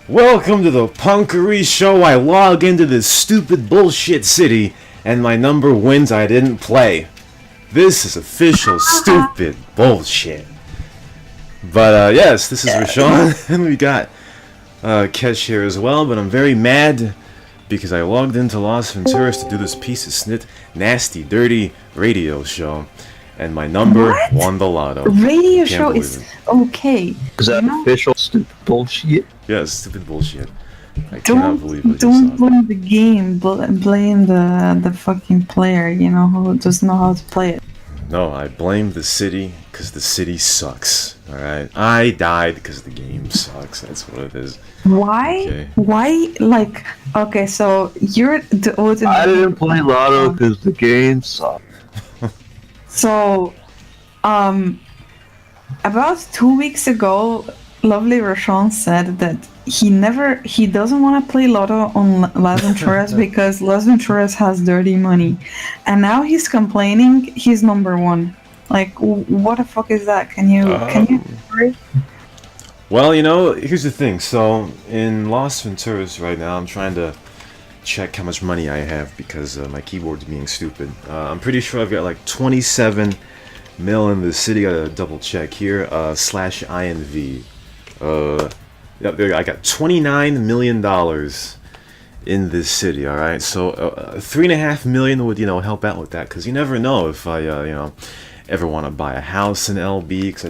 Welcome to the Punkery show. I log into this stupid bullshit city, and my number wins I didn't play. This is official stupid bullshit. But yes, this is Rashon, and we got Kesh here as well, but I'm very mad because I logged into Las Venturas to do this piece of snit, nasty, dirty radio show, and my number won the lotto. Radio show is okay. Is that official stupid bullshit? Yes, stupid bullshit. I cannot believe it. Don't blame the game, blame the fucking player, you know, who doesn't know how to play it. No, I blame the city because the city sucks. Alright? I died because the game sucks. That's what it is. Why? Okay. Why? Like, okay, so you're the ultimate. I didn't play Lotto because the game sucked. So, about 2 weeks ago, lovely Rashon said that he doesn't want to play Lotto on Las Venturas because Las Venturas has dirty money, and now he's complaining he's number one. Like, what the fuck is that? Can you? Well, you know, here's the thing. So in Las Venturas right now, I'm trying to check how much money I have because my keyboard's being stupid. I'm pretty sure I've got like 27 mil in the city. Gotta double check here. /INV. Yep, there. I got $29 million in this city. All right, so 3.5 million would, you know, help out with that, because you never know if I you know, ever want to buy a house in LB, because I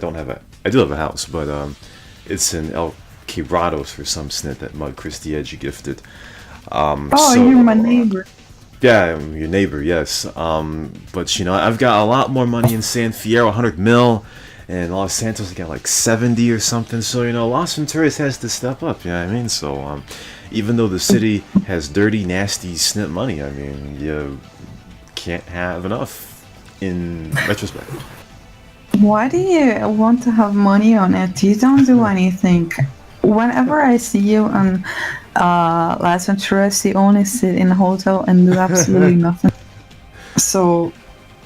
do have a house, but it's in El Quebrados for some snit that Mud Christie Edgy gifted. So, you're my neighbor. Yeah, I'm your neighbor, yes. But you know, I've got a lot more money in San Fierro, 100 mil. And Los Santos got like 70 or something, so you know, Las Venturas has to step up, you know what I mean? So even though the city has dirty, nasty snip money, I mean, you can't have enough in retrospect. Why do you want to have money on it? You don't do anything. Whenever I see you on Las Venturas, you only sit in a hotel and do absolutely nothing. So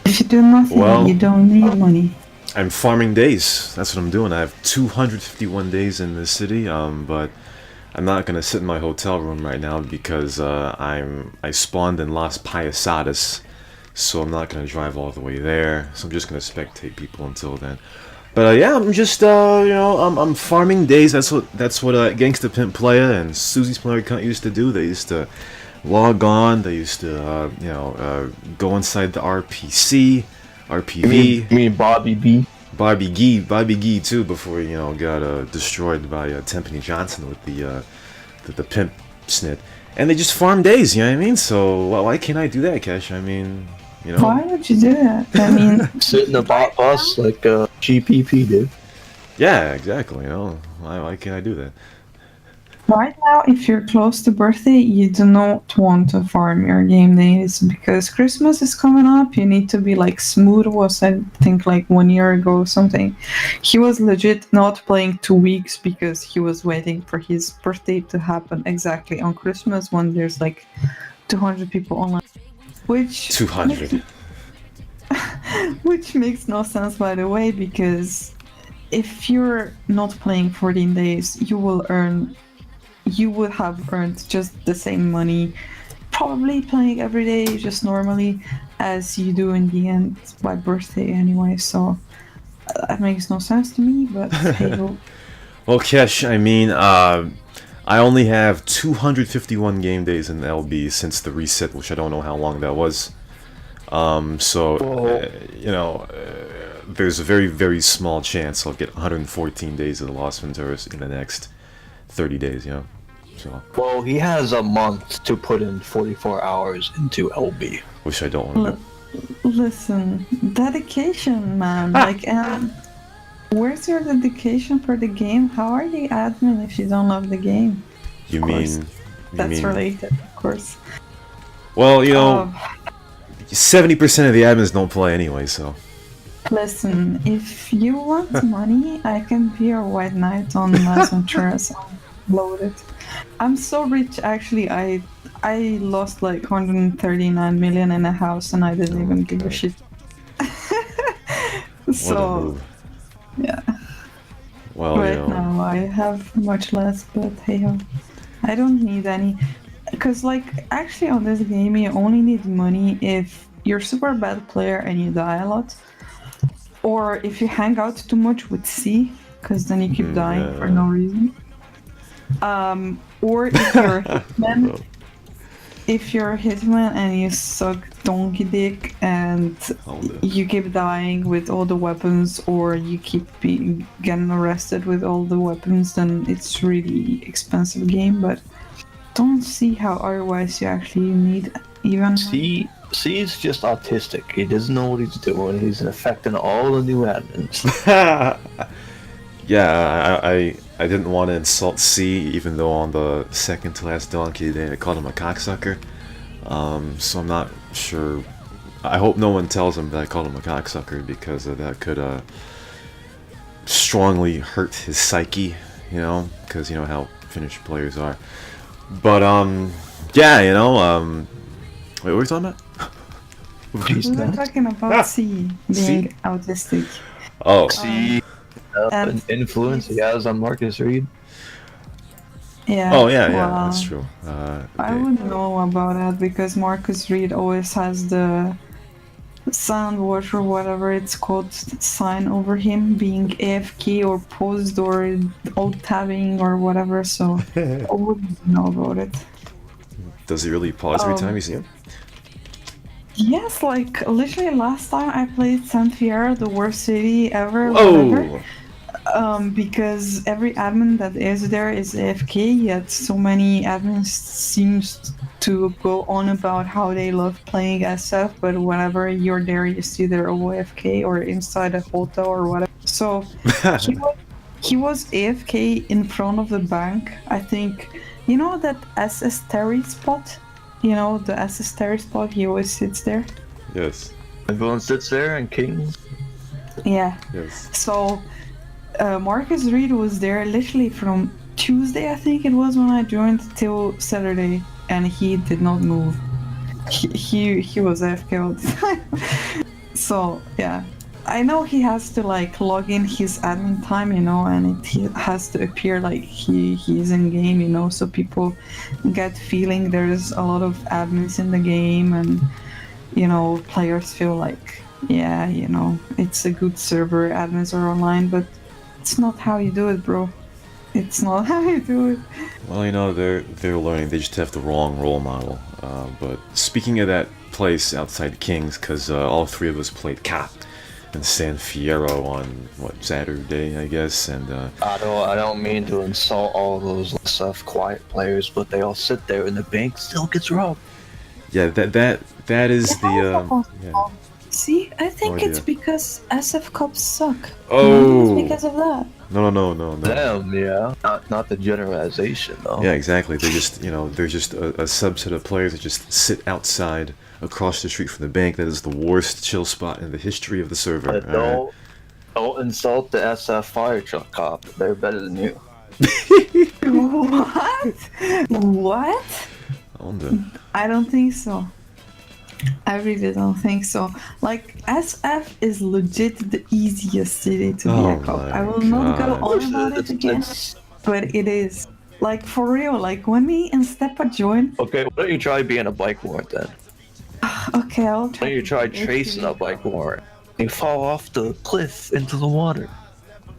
if you do nothing, you don't need money. I'm farming days. That's what I'm doing. I have 251 days in this city, but I'm not gonna sit in my hotel room right now because I spawned in Las Payasadas, so I'm not gonna drive all the way there. So I'm just gonna spectate people until then. But yeah, I'm just you know, I'm farming days. That's what Gangsta Pimp Playa and Susie's Player Cunt used to do. They used to log on. They used to you know, go inside the RPC. RPV. You mean Bobby B? Bobby Gee too, before, you know, got destroyed by Tempany Johnson with the pimp snit. And they just farm days, you know what I mean? So why can't I do that, Kesh? I mean, you know. Why would you do that? I mean, sit in a bus like GPP did. Yeah, exactly. You know, why can't I do that? right now, if you're close to birthday, you do not want to farm your game days because Christmas is coming up. You need to be like Smooth was, I think, like 1 year ago or something. He was legit not playing 2 weeks because he was waiting for his birthday to happen exactly on Christmas when there's like 200 people online. Which 200. Which makes no sense, by the way, because if you're not playing 14 days, you would have earned just the same money, probably playing every day just normally, as you do in the end by birthday anyway, so that makes no sense to me, but hey ho. Well, Kesh, I mean, I only have 251 game days in LB since the reset, which I don't know how long that was. You know, there's a very, very small chance I'll get 114 days of the Las Venturas in the next 30 days, you know. So. Well, he has a month to put in 44 hours into LB. Which I don't want to do. Listen, dedication, man. Like, where's your dedication for the game? How are you admin if you don't love the game? You mean... That's related, of course. Well, you know, 70% of the admins don't play anyway, so... Listen, if you want money, I can be your white knight on Las Venturas. Loaded. I'm so rich, actually. I lost like 139 million in a house and I didn't even give a shit. So, yeah. Well, you Right know, now I have much less, but hey ho. I don't need any. Because, like, actually on this game you only need money if you're a super bad player and you die a lot. Or if you hang out too much with C, because then you keep dying for no reason. Or if you're a hitman. well, If you're a hitman and you suck donkey dick and you keep dying with all the weapons, or you keep getting arrested with all the weapons, then it's really expensive game. But don't see how otherwise you actually need even. C's just autistic. He doesn't know what he's doing. He's affecting all the new admins. yeah, I didn't want to insult C, even though on the second to last donkey day I called him a cocksucker. So I'm not sure. I hope no one tells him that I called him a cocksucker, because that could strongly hurt his psyche, you know, because you know how Finnish players are. But yeah, you know, wait, what were we talking about? We were talking about C being C? autistic. Oh, C, an influence he has on Marcus Reed. Yeah. oh yeah, yeah, well, that's true. I wouldn't know about that because Marcus Reed always has the sound watch or whatever it's called sign over him being AFK or paused or alt tabbing or whatever, so I wouldn't know about it. Does he really pause every time you see him? Yes, like literally last time I played San Fierro, the worst city ever. Oh, Whatever. Because every admin that is there is AFK, yet so many admins seems to go on about how they love playing SF, but whenever you're there, you see they're all AFK or inside a hotel or whatever. So he was AFK in front of the bank. I think, you know that SS Terry spot? You know, the SS Terry spot, he always sits there. yes, Everyone sits there and King. Yeah. yes. So Marcus Reed was there literally from Tuesday, I think it was, when I joined, till Saturday, and he did not move. He was AFK all the time. So yeah, I know he has to like log in his admin time, you know, and it has to appear like he's in game, you know, so people get feeling there's a lot of admins in the game, and you know, players feel like, yeah, you know, it's a good server, admins are online, but it's not how you do it, bro. It's not how you do it. Well, you know, they're learning. They just have the wrong role model. But speaking of that place outside Kings, because all three of us played Cap in San Fierro on what, Saturday, I guess, and I don't mean to insult all those SF quiet players, but they all sit there and the bank still gets robbed. yeah, that is the yeah. See, I think No it's idea. because SF cops suck. Oh. It's because of that. No. Damn, yeah. Not the generalization though. Yeah, exactly. They're just, you know, they're just a subset of players that just sit outside across the street from the bank. That is the worst chill spot in the history of the server. But don't insult the SF fire truck cop. They're better than you. What? What? I don't think so. I really don't think so. Like, SF is legit the easiest city to be Oh a cop. my I will not go God. on about it again, but it is. Like, for real, like, when me and Stepa joined... Okay, why don't you try being a bike warrant then? Okay, I'll Why try. don't you try tracing a bike warrant? You fall off the cliff into the water.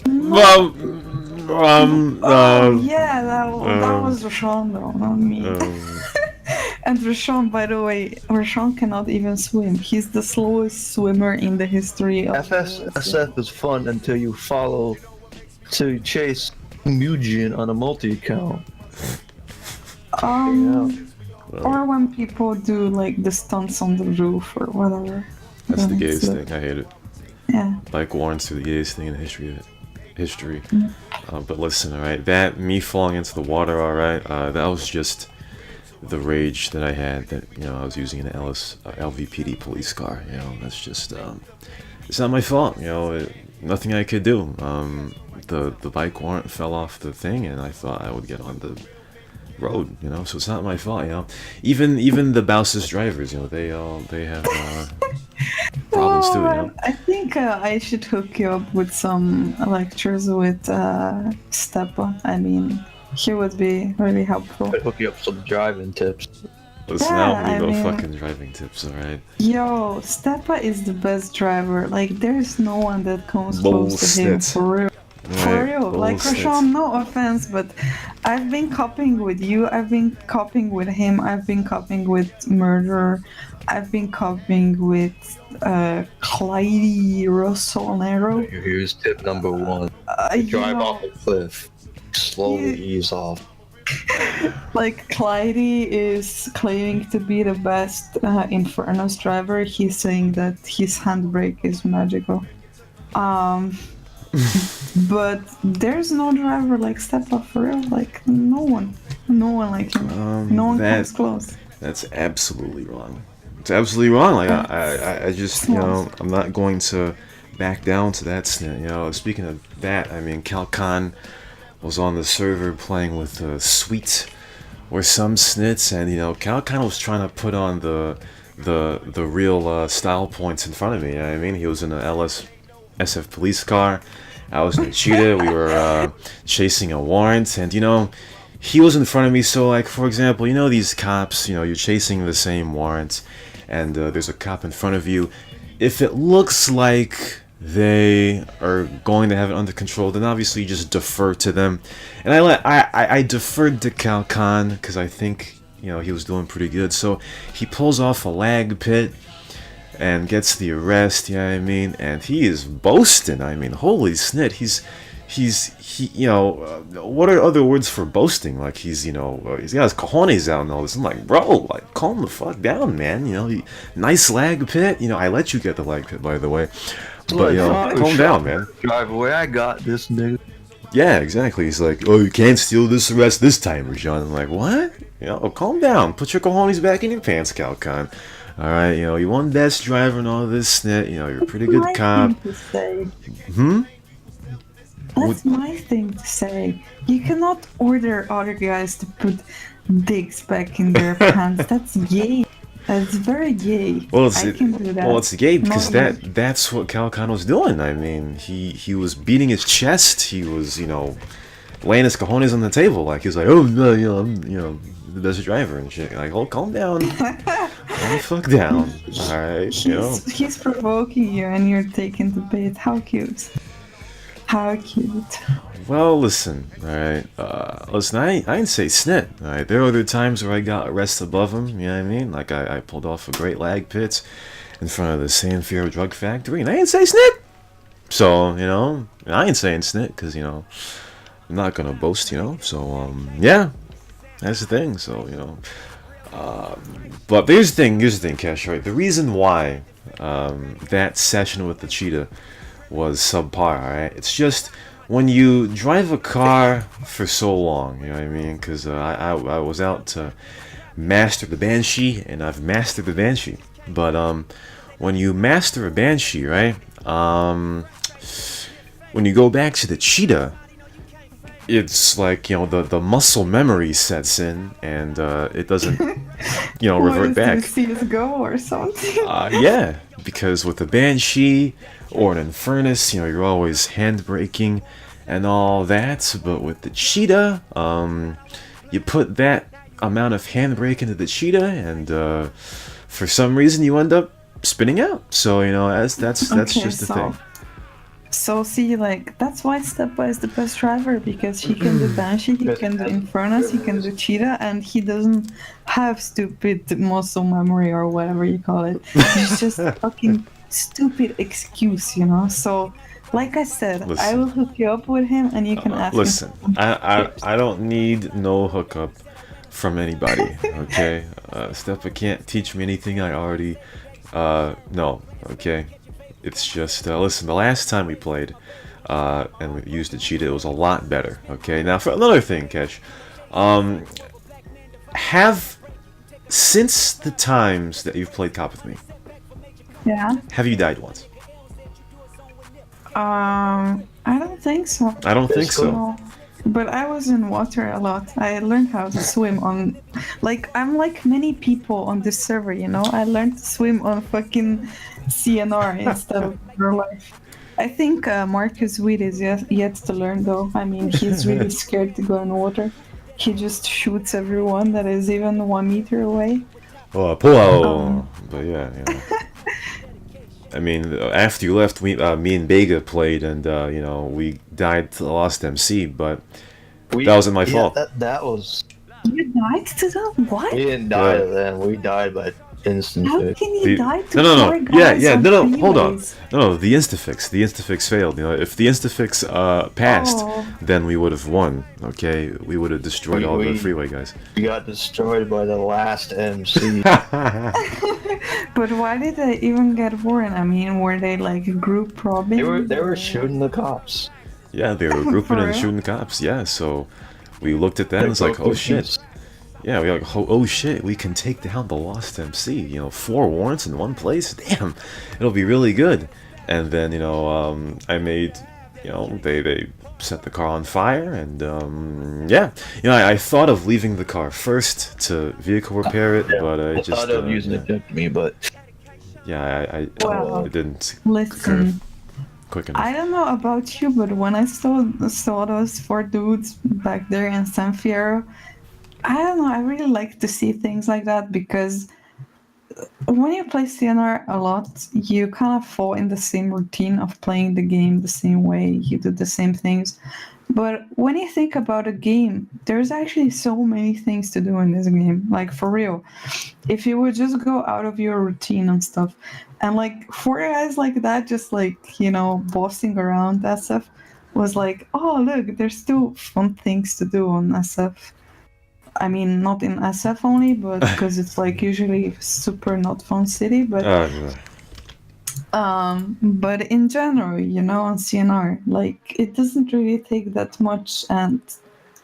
Well, Yeah, that was Rashon though, not me. And Rashon, by the way, Rashon cannot even swim. He's the slowest swimmer in the history of SF is fun until you follow to chase Mujian on a multi-account. Or when people do like the stunts on the roof or whatever. That's the Then gayest it's thing. I hate it. Yeah. Bike warrants are the gayest thing in the history. But listen, alright, that, me falling into the water, alright, that was just the rage that I had, that, you know, I was using an LVPD police car, you know, that's just, it's not my fault, you know, nothing I could do. The bike warrant fell off the thing, and I thought I would get on the road, you know, so it's not my fault, you know. Even the Bausis drivers, you know, they have problems too, you know. I think think I should hook you up with some lectures with Stepa. I mean, he would be really helpful. I'd hook you up with some driving tips. Listen, Yeah, I don't need I no mean- fucking driving tips, alright? Yo, Stepa is the best driver. Like, there's no one that comes close to him, Bullshit. for real. For Right, real, like bullshit. Rashon, no offense, but I've been copying with you, I've been copying with him, I've been copying with Murderer, I've been copying with Clyde Rossonero. Here's tip number one. You Drive know, off a cliff. Slowly ease off. like Clyde is claiming to be the best Infernus driver. He's saying that his handbrake is magical. But there's no driver like Stepa for real. Like no one like him. No one comes close. That's absolutely wrong. It's absolutely wrong. Like I just, you know, I'm not going to back down to that snit. You know, speaking of that, I mean, Calcon was on the server playing with Sweet or some snits, and you know, Calcon was trying to put on the real style points in front of me. You know what I mean? He was in an SF police car. I was in a cheetah. We were chasing a warrant, and you know, he was in front of me. So, like, for example, you know, these cops, you know, you're chasing the same warrant, and there's a cop in front of you. If it looks like they are going to have it under control, then obviously you just defer to them. And I deferred to Calcon because I think, you know, he was doing pretty good. So he pulls off a lag pit and gets the arrest, you know what I mean? And he is boasting. I mean, holy snit, he you know, what are other words for boasting? Like, he's, you know, he's got his cojones out and all this. I'm like, bro, like, calm the fuck down, man. You know, nice lag pit. You know, I let you get the lag pit, by the way. But, you know, calm down, man. Drive away, I got this, nigga. Yeah, exactly. He's like, oh, you can't steal this arrest this time, Rashon. I'm like, what? You know, calm down. Put your cojones back in your pants, Calcon. Alright, you know, you won best driver and all this snit. You know, you're a pretty good cop. That's my thing to say. You cannot order other guys to put dicks back in their pants. That's gay. That's very gay. Well, I can do that. Well, it's gay because Not that's what Calcon was doing. I mean, he was beating his chest. He was, you know, laying his cojones on the table. Like, he was like, oh, no, you know, I'm, you know, the best driver and shit. Like, oh, calm down. Calm the fuck down. Alright, you know. He's provoking you and you're taking the bait. How cute. How cute. Well, listen, alright. Listen, I ain't say snit. Alright, there are other times where I got arrested above him, you know what I mean? Like, I pulled off a great lag pit in front of the Sanfierro drug factory, and I ain't say snit! So, you know, I ain't saying snit, because, you know, I'm not gonna boast, you know? So, yeah, that's the thing, so, you know. But here's the thing, Cash, right? The reason why that session with the cheetah was subpar, alright? It's just when you drive a car for so long, you know what I mean? Because I was out to master the Banshee, and I've mastered the Banshee. But when you master a Banshee, right? When you go back to the cheetah, it's like, you know, the muscle memory sets in, and it doesn't, you know, revert back. CSGO or something? Yeah, because with the Banshee or an Infernus, you know, you're always handbraking and all that, but with the cheetah, you put that amount of handbrake into the cheetah, and for some reason you end up spinning out. So, you know, that's Okay, just the thing. So see, like, that's why Stepa is the best driver, because he can do Banshee, he can do Infernus, he can do Cheetah, and he doesn't have stupid muscle memory or whatever you call it. It's just a fucking stupid excuse, you know? So, like I said, Listen. I will hook you up with him and you can ask Listen, him. I don't need no hookup from anybody, okay? Stepa can't teach me anything I already know, okay? It's just, listen, the last time we played, and we used the cheetah, it was a lot better, okay? Now, for another thing, Ketch, since the times that you've played Cop with me, Yeah? have you died once? I don't think so. I don't think so. No. But I was in water a lot. I learned how to swim on, like, I'm like many people on this server, you know? I learned to swim on fucking CNR instead of real life. I think Marcus Weed is yet to learn, though. I mean, he's really scared to go in water. He just shoots everyone that is even 1 meter away. Oh, pull out. But yeah, you know. I mean, after you left, me and Bega played, and you know, we died to the Lost MC, but that wasn't my fault. That was. You died to them? What? We didn't die to them. We died by instant How fix. can you die to No. four guys on Hold on. freeways? No, the instafix failed. You know, if the instafix passed, Oh. then we would have won. Okay, we would have destroyed all the freeway guys. We got destroyed by the last MC. But why did they even get warned? I mean, were they like group robbing? They were shooting the cops. Yeah, they were grouping For and real? shooting cops. Yeah, so we looked at that They and it's like, broke oh the shit. peace. Yeah, we like, oh shit, we can take down the Lost MC. You know, 4 warrants in one place. Damn, it'll be really good. And then you know, I made, you know, they set the car on fire, and yeah, you know, I thought of leaving the car first to vehicle repair it, but I just thought of using it against me, but yeah, I Wow. didn't Listen, quick enough. I don't know about you, but when I saw those 4 dudes back there in San Fierro, I don't know, I really like to see things like that because when you play CNR a lot, you kind of fall in the same routine of playing the game the same way, you do the same things. But when you think about a game, there's actually so many things to do in this game, like for real. If you would just go out of your routine and stuff, and like 4 guys like that, just like, you know, bossing around SF was like, oh, look, there's still fun things to do on SF. I mean, not in SF only, but because it's like usually super not fun city, but but in general, you know, on CNR, like it doesn't really take that much, and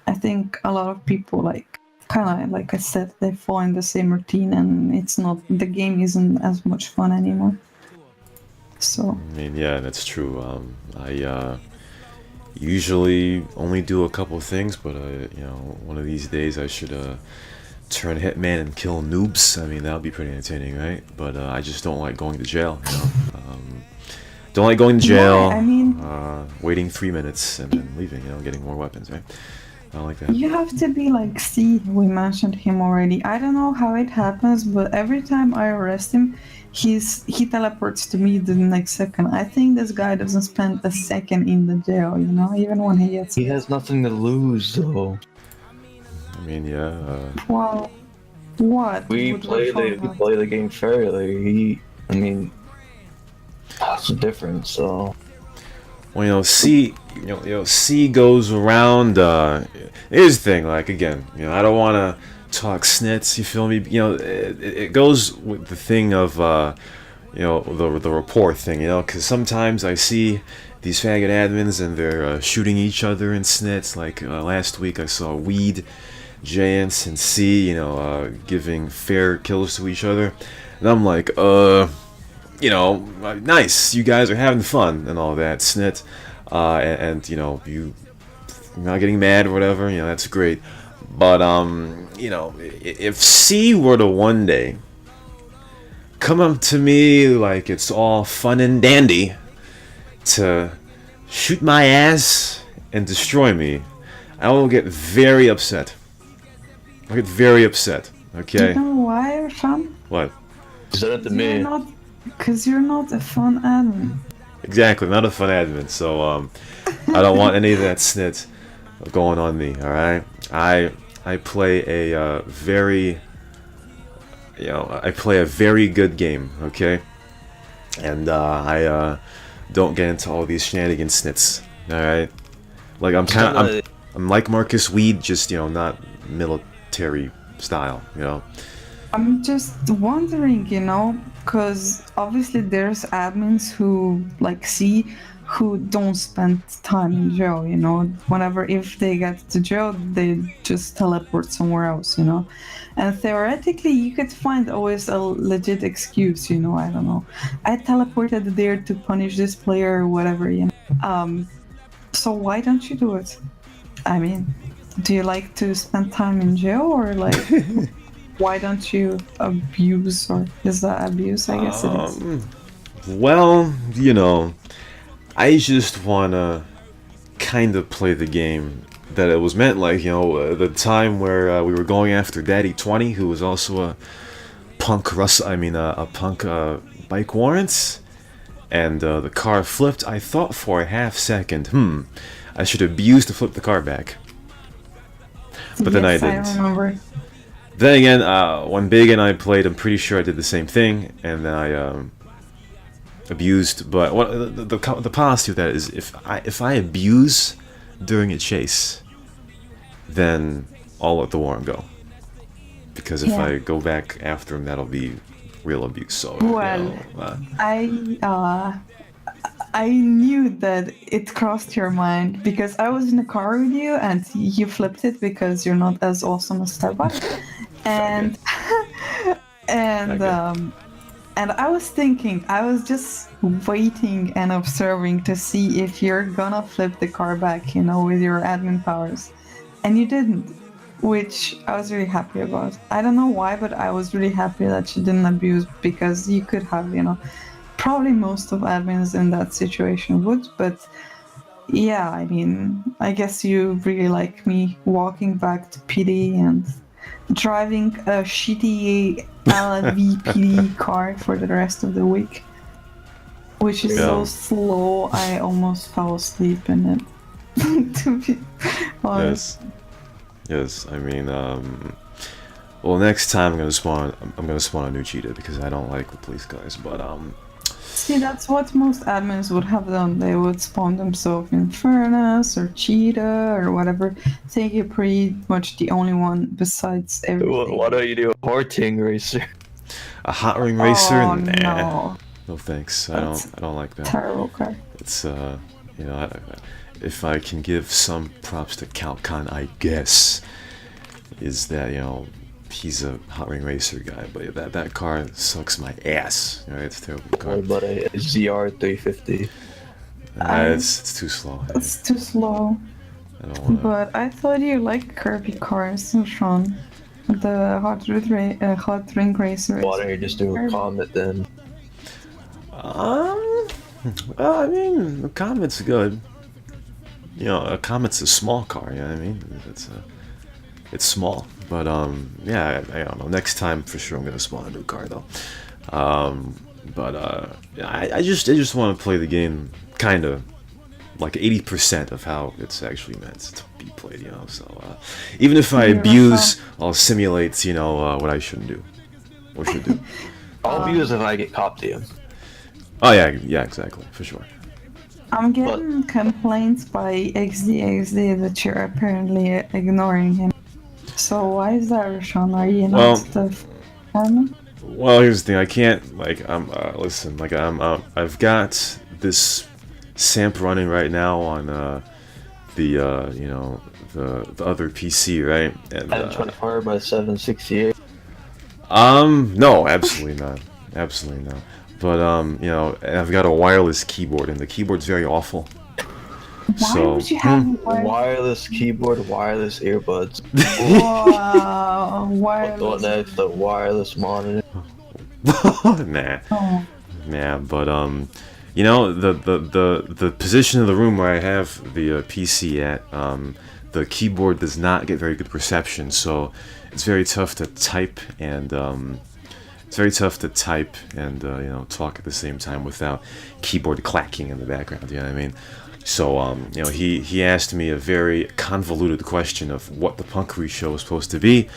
I think a lot of people like kind of like I said, they fall in the same routine, and it's not the game isn't as much fun anymore. So I mean, yeah, that's true. I usually only do a couple of things, but you know, one of these days I should turn hitman and kill noobs. I mean, that would be pretty entertaining, right? But I just don't like going to jail, you know. Don't like going to jail. yeah, I mean, waiting 3 minutes and then leaving, you know, getting more weapons, right? I don't like that. you have to be like C. We mentioned him already. I don't know how it happens, but every time I arrest him, he teleports to me the next second. I think this guy doesn't spend a second in the jail, you know, even when he gets. he has nothing to lose, though. I mean, yeah. Wow. What? We would play Rashon play the game fairly. I mean, that's the difference. So Well, you know, C goes around. Here's the thing, like again, you know, I don't want to talk snits. You feel me? You know, it goes with the thing of, you know, the rapport thing. You know, because sometimes I see these faggot admins and they're shooting each other in snits. Like last week, I saw Weed, Jance, and C, you know, giving fair kills to each other, and I'm like, you know, nice, you guys are having fun and all that, snit, and you know, you're not getting mad or whatever, you know, that's great. But you know, if C were to one day come up to me like it's all fun and dandy to shoot my ass and destroy me, I will get very upset. I'll get very upset. Okay. You know why, Rashon? What? said it to me. Because you're not a fun admin. Exactly, not a fun admin, so I don't want any of that snit going on me, alright? I play a very, you know, I play a very good game, okay? And I don't get into all these shenanigans snits, alright? Like I'm like Marcus Weed, just, you know, not military style, you know? I'm just wondering, you know, because obviously there's admins who like see who don't spend time in jail, you know. Whenever if they get to jail, they just teleport somewhere else, you know. And theoretically, you could find always a legit excuse, you know. I don't know. I teleported there to punish this player or whatever, you know. So why don't you do it? I mean, do you like to spend time in jail, or like, why don't you abuse, or is that abuse? I guess it is. Well, you know, I just wanna kind of play the game that it was meant. Like, you know, the time where we were going after Daddy 20, who was also a punk a punk bike warrants, and the car flipped. I thought for a half second, I should abuse to flip the car back. But then I Yes, didn't. I remember. Then again, when Big and I played, I'm pretty sure I did the same thing, and then I abused. But what the policy with that is, if I abuse during a chase, then I'll let the warrant go. Because if Yeah. I go back after him, that'll be real abuse. So Well, you know, I knew that it crossed your mind because I was in a car with you and you flipped it because you're not as awesome as Starbuck. And and Okay. and I was thinking, I was just waiting and observing to see if you're gonna flip the car back, you know, with your admin powers. And you didn't, which I was really happy about. I don't know why, but I was really happy that you didn't abuse, because you could have, you know, probably most of admins in that situation would, but yeah, I mean, I guess you really like me walking back to PD and driving a shitty LVPD car for the rest of the week, which is so Yeah. slow I almost fell asleep in it. To be honest. Yes. I mean, well, next time I'm gonna spawn a new cheetah because I don't like the police guys. But See, that's what most admins would have done. They would spawn themselves in Furnace or Cheetah or whatever. I think you're pretty much the only one besides everything. Why don't you do a horting racer? a hot ring racer, Oh nah, no, no thanks. That's I don't like that. terrible car. It's you know, if I can give some props to Calcon, I guess, is that, you know, he's a hot ring racer guy, but that car sucks my ass. Right, it's a terrible car. What about a ZR350? It's too slow. It's too slow. I don't wanna. But I thought you liked curvy cars, Sean. The hot ring racer. Why don't you just do a Comet then? Well, I mean, the Comet's good. You know, a Comet's a small car. You know what I mean? It's small, but yeah, I don't know. Next time, for sure, I'm gonna spawn a new car though. But yeah, I just want to play the game kind of like 80% of how it's actually meant to be played. You know, so even if I abuse, I'll simulate. You know, what I shouldn't do, or should do. I'll abuse if I get copped to you. Oh yeah, exactly, for sure. I'm getting complaints by XD that you're apparently ignoring him. So why is that, Rashon? Are you not the fan? Well, here's the thing. I can't, like, listen, like, I've got this samp running right now on you know, the other PC, right? And 724 by 768. no, absolutely not, absolutely not. But you know, and I've got a wireless keyboard, and the keyboard's very awful. Why would you have wireless keyboard, wireless earbuds? Wow, wireless. What next? The wireless monitor. Nah, nah. But you know, the position of the room where I have the PC at, the keyboard does not get very good reception, so it's very tough to type and you know, talk at the same time without keyboard clacking in the background. You know what I mean? So you know, he asked me a very convoluted question of what the Punkery show is supposed to be,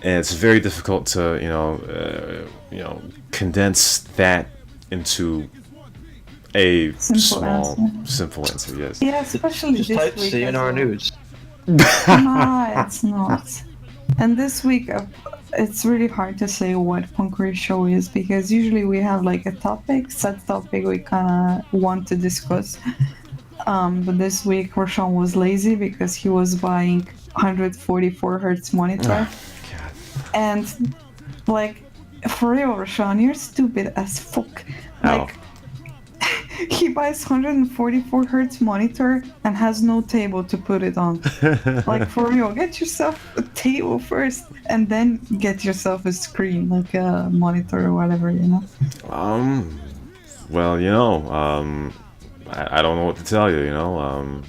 and it's very difficult to you know, condense that into a simple answer. Yes. Yeah, especially just this type week. CNR News. Nah, it's not. And this week, it's really hard to say what Punkery show is, because usually we have like a set topic we kind of want to discuss. But this week Rashon was lazy because he was buying 144 hertz monitor. And like, for real, Rashon, you're stupid as fuck. Like, He buys 144 hertz monitor and has no table to put it on. Like for real, get yourself a table first and then get yourself a screen, like a monitor or whatever, you know. Well, you know, I don't know what to tell you. You know,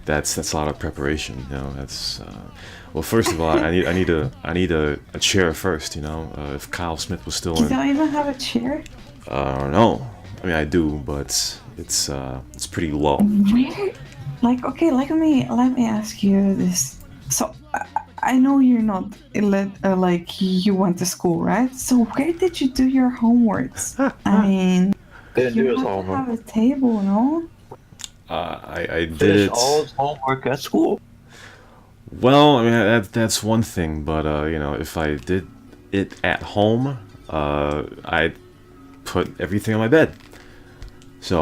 that's a lot of preparation. You know, that's well, first of all, I need a chair first. You know, if Kyle Smith was still You in, don't even have a chair? no, I mean I do, but it's pretty low. Where? Like, okay, let me ask you this. So I know you're not like you went to school, right? So where did you do your homeworks? I mean, Didn't do you his have to homework. have a table, no? I did Finish it. all his homework at school. Well, I mean that's one thing, but you know, if I did it at home, I'd put everything on my bed. So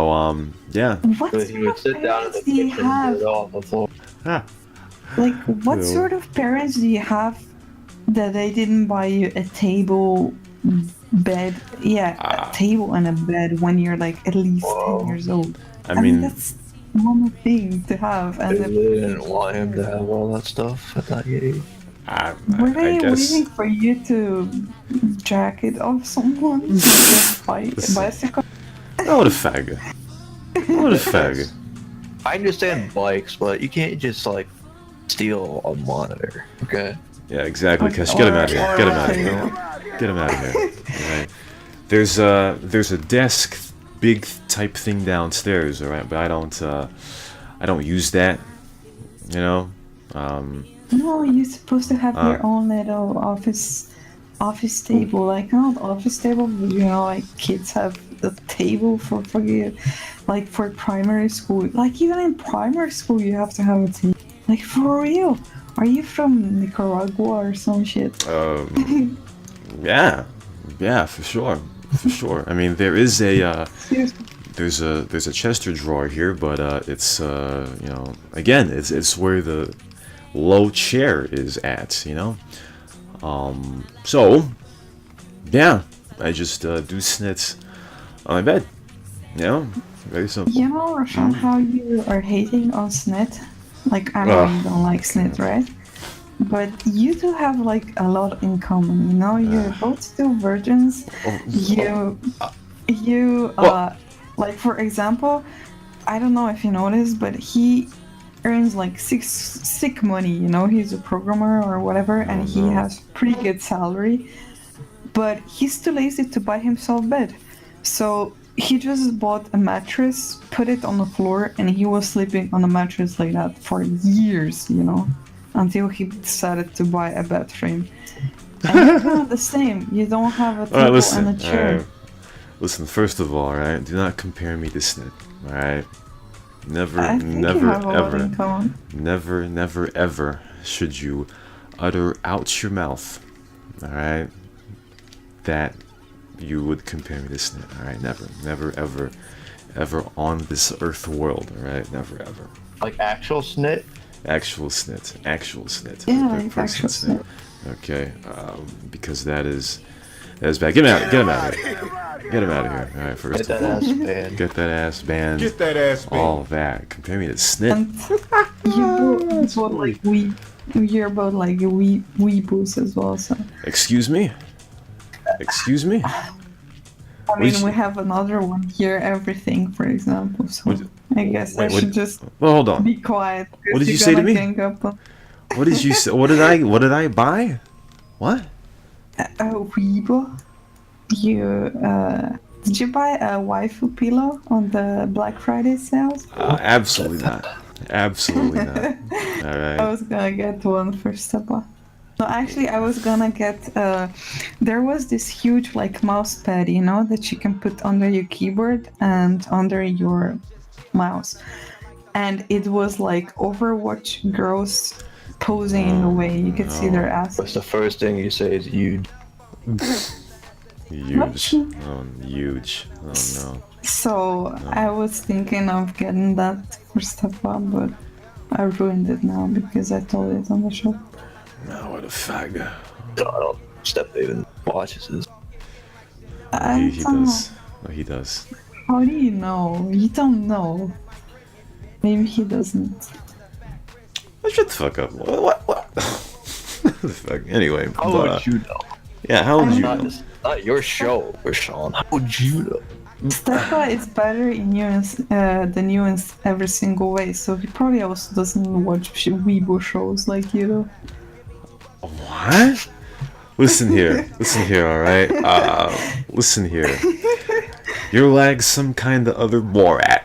yeah. What But he sort would of sit down in the parents do you kitchen and have? do it all on the floor. Ah. Like, what No. sort of parents do you have that they didn't buy you a table, bed? Yeah, a table and a bed when you're like at least Whoa. 10 years old. I mean, that's one thing to have. And They didn't want him to have all that stuff at that age. were they I guess. waiting for you to jack it off someone? Like a bicycle? Oh, what a faggot. What a faggot. I understand bikes, but you can't just like steal a monitor, okay? Yeah, exactly. Okay, Kesh, get him out of here. or Get him a out of here. Get him out of here. Alright. There's a desk, big type thing downstairs, alright, but I don't use that. You know? No, you're supposed to have your own little office table, like not office table, but you know, like kids have the table for you, like for primary school. Like even in primary school, you have to have a table. Like for real. Are you from Nicaragua or some shit? Yeah, for sure. For sure. I mean, there is a Seriously. there's a Chester drawer here, but it's you know, again, it's where the low chair is at, you know. So yeah, I just do snits on my bed, you know, very simple. You know, Rashon, how you are hating on Snit? Like, I know you don't like Snit, right? But you two have like a lot in common, you know? You're both still virgins. Like, for example, I don't know if you noticed, but he earns like sick money, you know? He's a programmer or whatever, and he has pretty good salary. But he's too lazy to buy himself bed. So he just bought a mattress, put it on the floor, and he was sleeping on the mattress like that for years, you know, until he decided to buy a bed frame. And you're kind of the same. You don't have a table and a chair. Listen, first of all, right, do not compare me to Snit, alright? Never, I think never, you have a lot ever, in common. never, never, ever should you utter out your mouth, alright, that you would compare me to Snit, alright? Never, never, ever, ever on this earth world, alright? Never, ever. Like actual snit? Actual Snit, actual Snit. Yeah, third like person actual Snit. Okay, because that is bad. Get him out of here. Get him out of here. Alright, Get first that of all. ass banned. Get that ass banned. Get that ass banned. All that. Compare me to Snit. And you both like you're both like weeboos as well, so. Excuse me? Excuse me? I mean, did we you- have another one here, everything, for example, so What- I guess I wait, should just Well, hold on. be quiet. What did you're you say to gonna me? gang up on What did you say? What did I buy? What? Weebo. Did you buy a waifu pillow on the Black Friday sales? Absolutely not. Absolutely not. I Alright. was gonna get one for Steppa. No, actually, I was gonna get. There was this huge like mouse pad, you know, that you can put under your keyboard and under your mouse, and it was like Overwatch girls posing in the way you could see their What's asses. the first thing you say is you? Huge. Oh, huge. Oh no. So I was thinking of getting that for Steppa, but I ruined it now because I told it on the show. No, what a fag. I don't Step even watches this. I He don't know. does. No, he does. How do you know? You don't know. Maybe he doesn't. Shut the fuck up. What? What the fuck? Anyway, How would you know? Yeah, how would you know? It's not your show, Rashon. How would you know? Steppa is better in than you in every single way, so he probably also doesn't watch Weibo shows like you do. What? Listen here, alright? Listen here. You're like some kind of other Borat,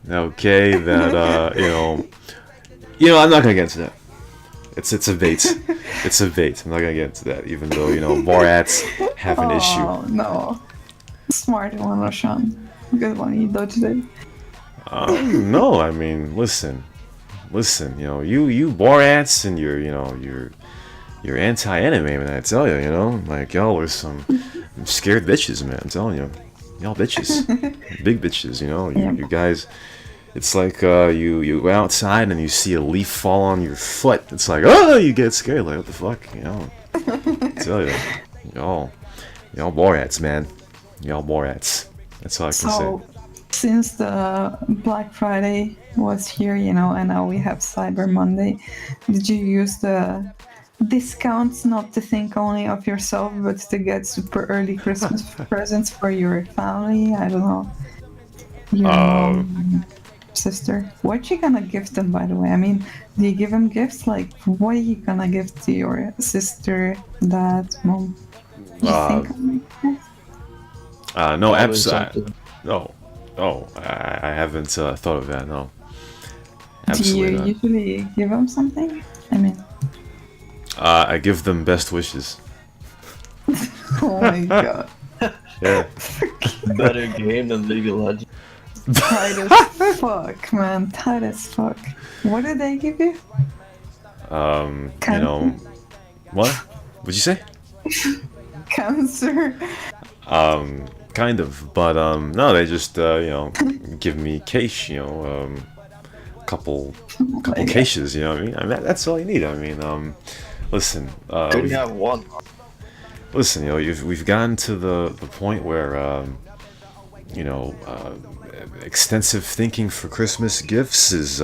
okay? That, you know, I'm not gonna get into that. It's a bait. It's a bait. I'm not gonna get into that, even though, you know, Borats have an issue. Oh, no. Smart one, Rashon. Good one, you dodged it. No, I mean, listen, you know, you Borats and you're anti-anime, man, I tell you, you know, like, y'all are some scared bitches, man, I'm telling you. Y'all bitches. Big bitches, you know, you guys, it's like, you go outside and you see a leaf fall on your foot, it's like, oh, you get scared, like, what the fuck, you know, I tell you, y'all Borats, man, y'all Borats, that's all I can say. Since the Black Friday was here, you know, and now we have Cyber Monday, did you use the discounts not to think only of yourself, but to get super early Christmas presents for your family? I don't know. Your mom, sister. What you gonna gift them, by the way? I mean, do you give them gifts? Like, what are you gonna give to your sister, dad, mom? Do you think no, absolutely. No. Oh, I haven't thought of that, no. Absolutely do you usually give them something? I mean... I give them best wishes. Oh my god. Yeah. Better game than League of Legends. Tight as fuck, man. Tight as fuck. What did they give you? You know... What? What'd you say? Cancer. Kind of, but no, they just you know, give me cash, you know, couple caches, you know what I mean? That's all you need. I mean, listen, We have one. listen, you know, we've gotten to the point where you know, extensive thinking for Christmas gifts is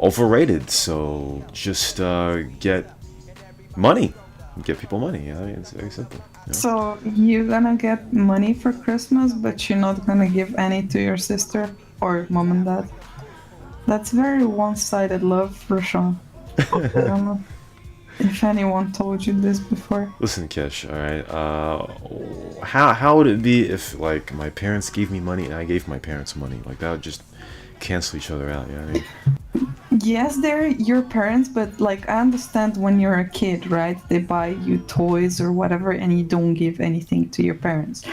overrated. So just get money. Get people money, you know? It's very simple. You know? So you're gonna get money for Christmas, but you're not gonna give any to your sister or mom and dad. That's very one-sided love, Rashon. I don't know if anyone told you this before. Listen, Kesh, alright, how would it be if, like, my parents gave me money and I gave my parents money? Like, that would just cancel each other out, you know what I mean? Yes, they're your parents, but like I understand when you're a kid, right? They buy you toys or whatever, and you don't give anything to your parents.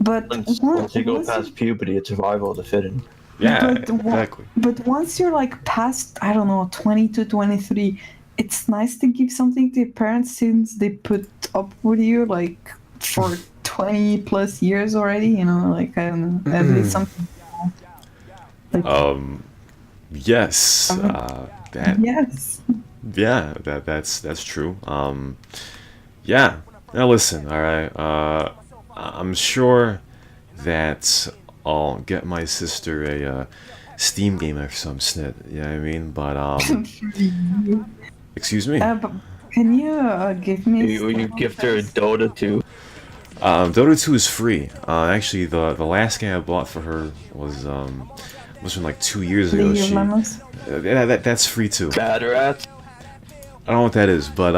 But Once you go past puberty, it's survival of the fittest. Yeah, exactly. But once you're like past, I don't know, 22, 23, it's nice to give something to your parents since they put up with you like for 20 plus years already, you know, like I don't know, at least something. Like, yes, that. Yes. Yeah, that's true. Yeah. Now listen, all right. I'm sure that I'll get my sister a Steam game or some snit. You know what I mean? But excuse me. But can you give me? You gift her a Dota 2. Dota 2 is free. Actually, the last game I bought for her was from like 2 years ago. That's free too. Bad Rats. I don't know what that is, but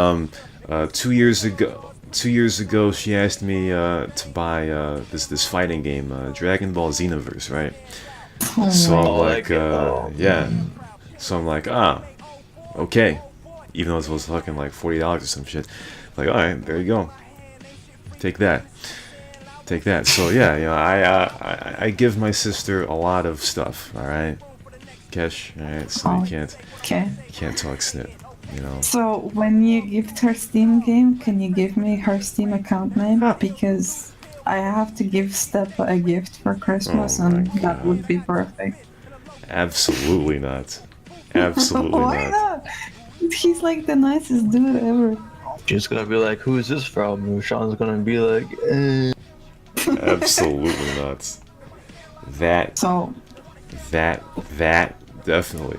2 years ago, she asked me to buy this fighting game, Dragon Ball Xenoverse, right? So I'm like, yeah. So I'm like, okay. Even though it was fucking like $40 or some shit. Like, all right, there you go. Take that. So yeah, you know, I give my sister a lot of stuff. All right, Kesh. All right, so you can't talk snit. You know. So when you gift her Steam game, can you give me her Steam account name? Because I have to give Steppa a gift for Christmas, and that would be perfect. Absolutely not. Absolutely Why not? He's like the nicest dude ever. She's gonna be like, "Who is this from?" And Sean's gonna be like, Absolutely not. That So that definitely.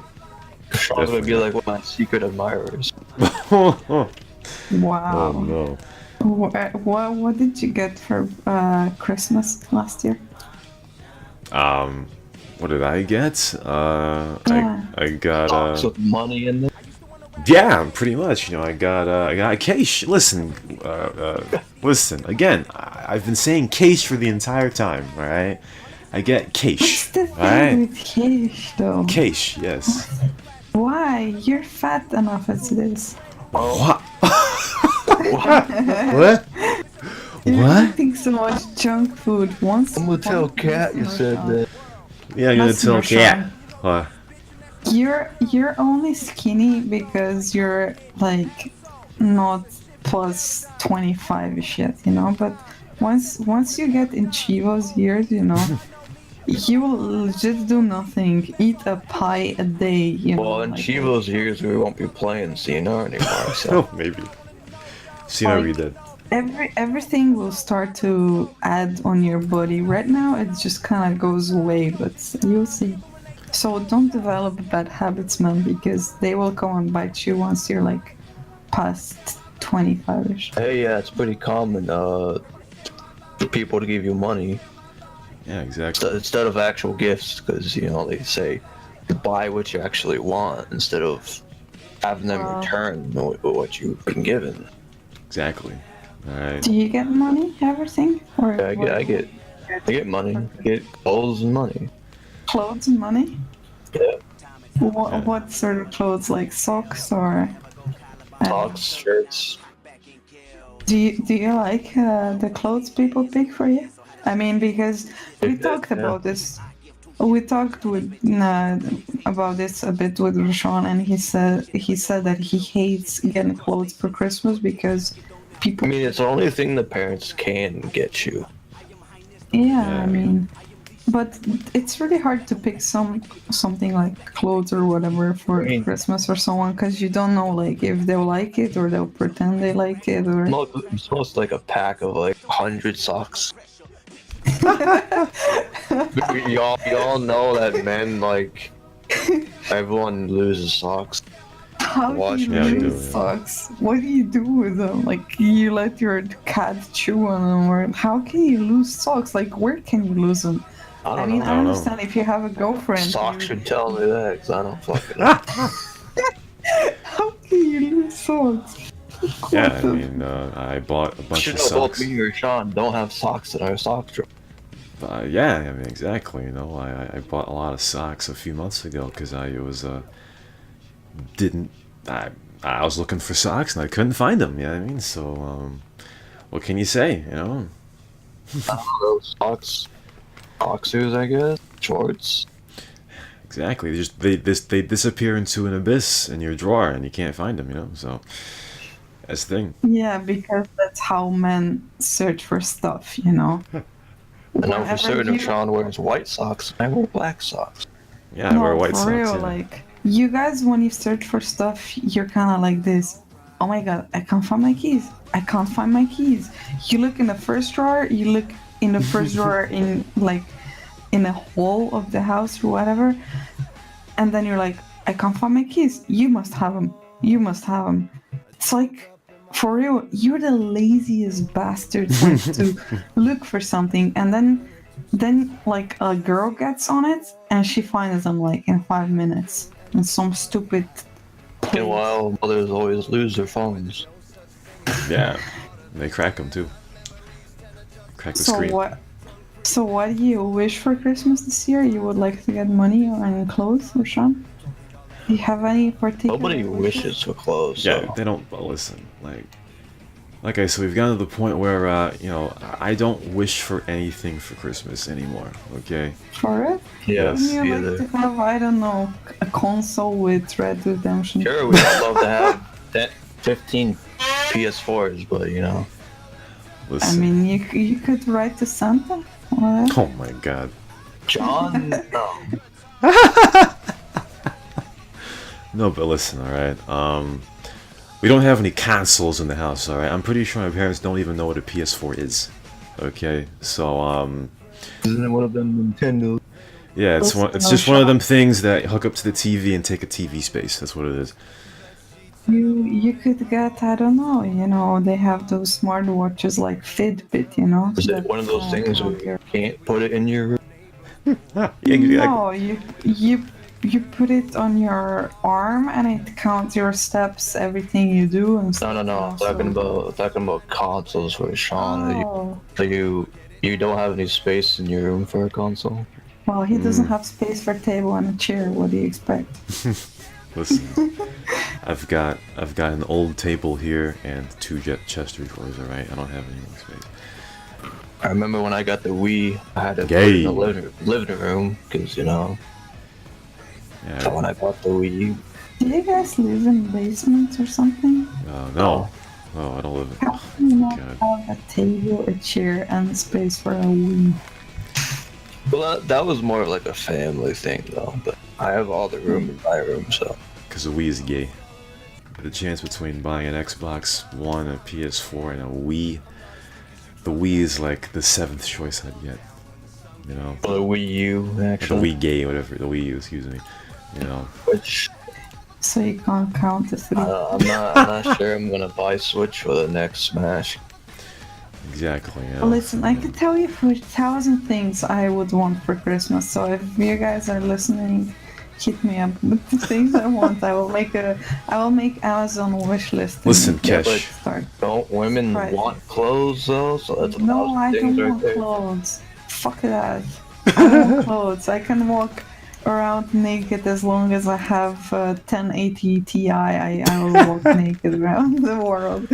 Sean's gonna be like one of my secret admirers. Oh wow. no. What did you get for Christmas last year? What did I get? Yeah. I got Talks of money in there. yeah, pretty much. You know, I got cash. Listen, listen. Again, I've been saying cash for the entire time. All right, I get cash. What's the All thing right, with cash though? cash. Yes. Why? You're fat enough as this. What? What? What? You're What? eating so much junk food. Once I'm gonna tell Kat you said that. Yeah, I'm gonna tell Messenger cat. What? You're only skinny because you're like not plus 25 yet, you know. But once you get in Chivo's years, you know, you will legit do nothing. Eat a pie a day, you know. Well, in like- Chivo's years, we won't be playing CNR anymore. So Oh, maybe. See how we did. Everything will start to add on your body. Right now, it just kind of goes away, but you'll see. So don't develop bad habits, man, because they will come and bite you once you're like past 25ish. hey, yeah, it's pretty common for people to give you money Yeah, exactly. instead of actual gifts, because you know they say to buy what you actually want instead of having them return what you've been given. Exactly. All right. Do you get money, everything, or Yeah, I get money, I get clothes and money. clothes and money? Yeah, What sort of clothes, like socks or? socks, shirts. Do you like the clothes people pick for you? I mean, because we talked about this. We talked about this a bit with Rashon, and he said that he hates getting clothes for Christmas because people. I mean, it's the only thing the parents can get you. Yeah, I mean, but it's really hard to pick something like clothes or whatever for Christmas or someone because you don't know like if they'll like it or they'll pretend they like it or. It's almost like a pack of like 100 socks. y'all know that men like everyone loses socks. How Watch do you me. lose socks? What do you do with them? Like you let your cat chew on them, or how can you lose socks? Like where can you lose them? I mean, I understand if you have a girlfriend. Socks should tell me that because I don't fucking know. How can you lose socks? Yeah, I mean, I bought a bunch You of know, both socks. me or Sean don't have socks in our sock drawer. Yeah, I mean, exactly. You know, I bought a lot of socks a few months ago because I was I was looking for socks and I couldn't find them. You know what I mean? So what can you say? You know? Socks, boxers, I guess, shorts. Exactly. They disappear into an abyss in your drawer and you can't find them. You know? So that's the thing. Yeah, because that's how men search for stuff, you know. And I'm for Whenever certain you- if Sean wears white socks, I wear black socks. Yeah, I wear white for socks. real, Yeah. like you guys when you search for stuff, you're kind of like this. Oh my god, I can't find my keys. I can't find my keys. You look in the first drawer. You look in the first drawer in like in a hole of the house or whatever, and then you're like, I can't find my keys. You must have them. You must have them. It's like. For real, you're the laziest bastards like, to look for something, and then like a girl gets on it and she finds them like in 5 minutes in some stupid place. Meanwhile, mothers always lose their phones. Yeah, they crack them too. Crack the screen. So what do you wish for Christmas this year? You would like to get money and clothes, Rashon? Do you have any particular? Nobody wishes for clothes. Yeah, So. they don't listen. Like I said, we've gotten to the point where you know, I don't wish for anything for Christmas anymore. Okay. For it? Yes, Wouldn't you either. like to have, I don't know, a console with Red Dead Redemption? Sure, we'd all love to have 15 PS4s, but you know. Listen. I mean, you could write to Santa. What? Oh my God. John, no. No, but listen, all right. We don't have any consoles in the house, all right. I'm pretty sure my parents don't even know what a PS4 is. Okay, so Isn't it one of them Nintendo? Yeah, it's just one of them things that hook up to the TV and take a TV space. That's what it is. You could get, I don't know, you know, they have those smartwatches like Fitbit, you know. Is it one of those things where you can't put it in your room? Yeah, exactly. No, you put it on your arm and it counts your steps, everything you do and stuff. No. I'm talking about consoles for Rashon. Oh. So you don't have any space in your room for a console? Well, he doesn't have space for a table and a chair. What do you expect? Listen, I've got an old table here and 2 Chester drawers. All right, I don't have any more space. I remember when I got the Wii, I had it put in the living room because you know. Yeah. So when I bought the Wii. Do you guys live in basements or something? No. Oh, I don't live in. How can you not have a table, a chair, and space for a Wii? Well, that was more like a family thing, though. But I have all the room in my room, so. Because the Wii is gay. The chance between buying an Xbox One, a PS4, and a Wii, the Wii is like the 7th choice I'd get. You know. Or the Wii U, actually. The Wii gay, whatever. The Wii U, excuse me. You know. Which. So you can't count the 3. I'm not sure I'm gonna buy Switch for the next Smash. Exactly. Yeah. Listen, I could tell you for 1,000 things I would want for Christmas. So if you guys are listening, hit me up with the things I want. I will make Amazon wish list. Listen, Kesh. Don't women want clothes though? So that's no, I don't want clothes. Fuck that. I want clothes. I can walk around naked as long as I have 1080 Ti. I will walk naked around the world.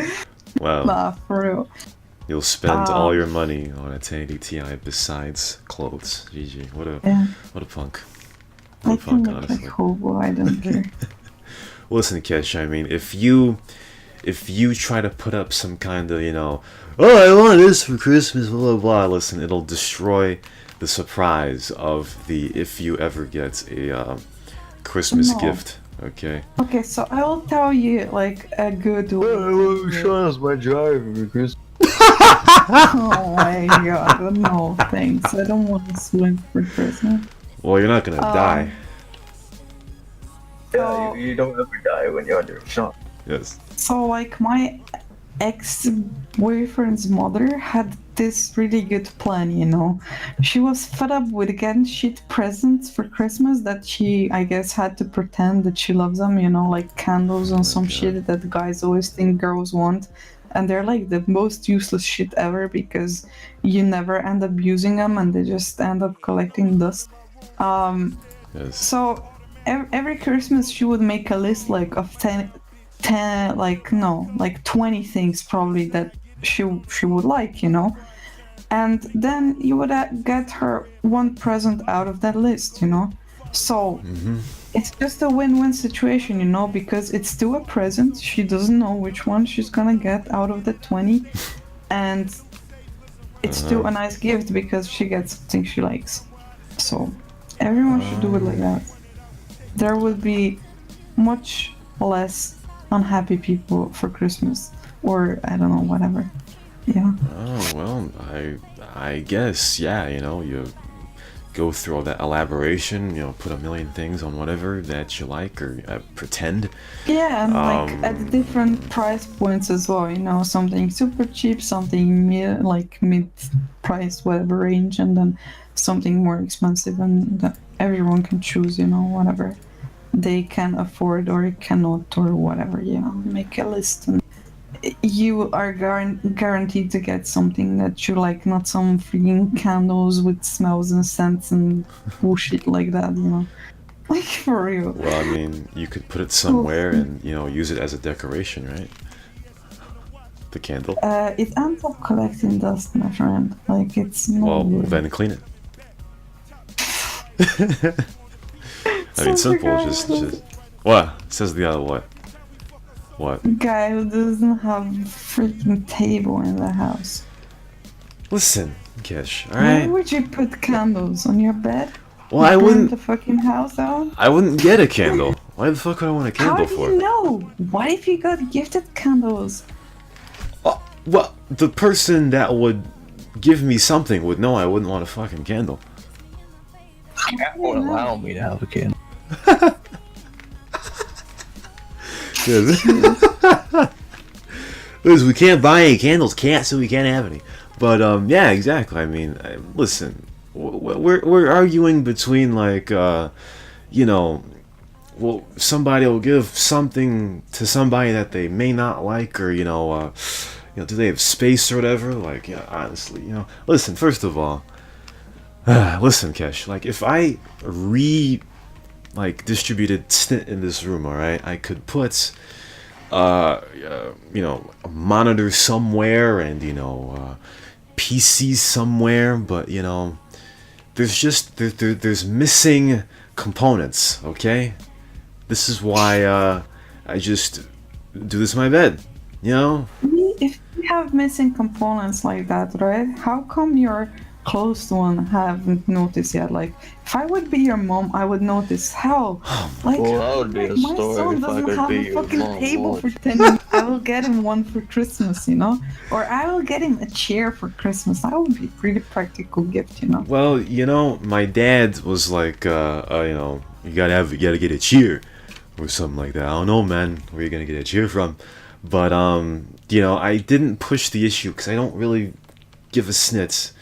Wow. Nah, for real. You'll spend all your money on a 1080 Ti besides clothes. GG. What a punk. What a punk, honestly. Like hobo, I don't care. Listen, Kesh, I mean, if you try to put up some kind of, you know, oh, I want this for Christmas, blah, blah, blah, listen, it'll destroy the surprise of the, if you ever get a Christmas gift, okay? Okay, so I will tell you, like, a good way. Oh, Sean's my driver for Christmas. Oh my god, no thanks. I don't want to swim for Christmas. Well, you're not gonna die. Yeah, you don't ever die when you're under Sean. Yes. So, like, my ex-boyfriend's mother had this really good plan, you know. She was fed up with getting shit presents for Christmas that she, I guess, had to pretend that she loves them, you know, like candles and some shit that guys always think girls want. And they're like the most useless shit ever because you never end up using them and they just end up collecting dust. Yes. So every Christmas she would make a list like of 20 things probably that she would like, you know. And then you would get her one present out of that list, you know. So it's just a win-win situation, you know, because it's still a present. She doesn't know which one she's gonna get out of the 20, and it's still a nice gift because she gets something she likes. So everyone should do it like that. There will be much less unhappy people for Christmas, or I don't know, whatever. Yeah. Oh well, I guess, yeah, you know, you go through all that elaboration, you know, put a million things on whatever that you like, or pretend. Yeah, and like at different price points as well, you know, something super cheap, something mid-price, whatever range, and then something more expensive, and that everyone can choose, you know, whatever they can afford or cannot or whatever, you know, make a list and you are guaranteed to get something that you like, not some freaking candles with smells and scents and bullshit like that, you know. Like, for real. Well, I mean, you could put it somewhere and, you know, use it as a decoration, right? The candle. It ends up collecting dust, my friend. Like, it's not Well, good. then clean it. I mean, simple, just... What? Says the other what? What? Guy who doesn't have a freaking table in the house. Listen, Kish, alright? Where would you put candles? On your bed? Well, I wouldn't... Burn the fucking house down? I wouldn't get a candle. Why the fuck would I want a candle for? How do you know? What if you got gifted candles? Well, the person that would give me something would know I wouldn't want a fucking candle. Cat won't allow me to have a candle. Because we can't buy any candles, so we can't have any. But yeah, exactly. I mean, listen, we're arguing between like, you know, well, somebody will give something to somebody that they may not like, or you know, do they have space or whatever? Like, yeah, honestly, listen. First of all, listen, Kesh. Like, if I distributed stint in this room, all right, I could put a monitor somewhere and PCs somewhere, but there's missing components. Okay, this is why I just do this in my bed. If you have missing components like that, right? How come your closed one haven't noticed yet? Like, if I would be your mom, I would notice. How? Like, well, that would be a my story son if I doesn't could have be a your fucking mom. table Watch. for 10 years. I will get him one for Christmas, or I will get him a chair for Christmas. That would be a pretty practical gift, Well, my dad was like, you gotta get a cheer or something like that. I don't know, man, where you gonna get a cheer from. But I didn't push the issue because I don't really give a snit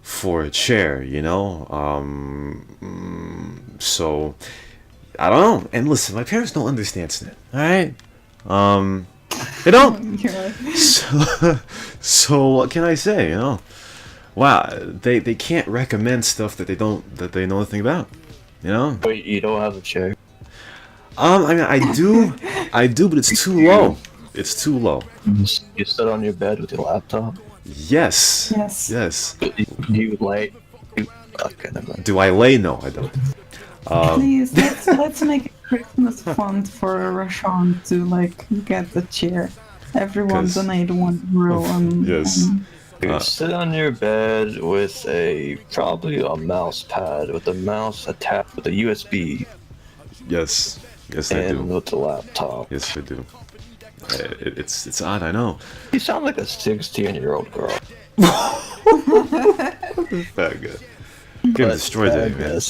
for a chair, so I don't know. And listen, my parents don't understand snit, all right? They don't. So what can I say? Wow, they can't recommend stuff that they know nothing about, Wait, you don't have a chair? I mean, I do, but it's too low. It's too low. You sit on your bed with your laptop? Yes. Do you lay? Okay, never mind. Do I lay? No, I don't. Please, let's make a Christmas fund for Rashon to get the chair. Everyone donate €1. Yes. You sit on your bed with probably a mouse pad with the mouse attached with a USB. Yes, I do. And with the laptop. Yes, I do. It's odd, I know. You sound like a 16-year-old girl. Bad guy. I'm getting destroyed today, man.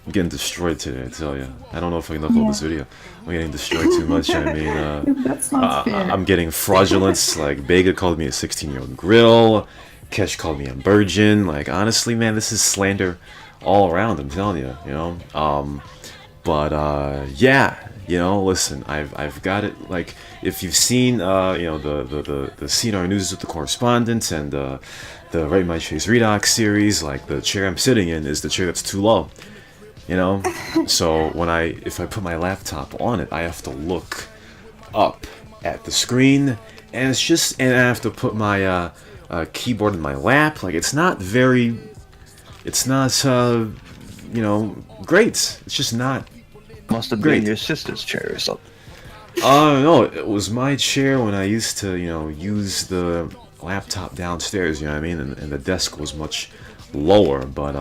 I'm getting destroyed today, I tell you. I don't know if I can upload this video. I'm getting destroyed too much. I mean, that's not fair. I'm getting fraudulence. Like, Bega called me a 16-year-old grill. Kesh called me a virgin. Like, honestly, man, this is slander all around, I'm telling you, But, yeah, listen, I've got it. Like, if you've seen, the CNR News with the correspondent and the Right My Chase Redox series, like, the chair I'm sitting in is the chair that's too low, So if I put my laptop on it, I have to look up at the screen, and I have to put my keyboard in my lap. Like, it's not great. It's just not. Must have been your sister's chair or something. No, it was my chair when I used to, use the laptop downstairs, you know what I mean? And the desk was much lower, but,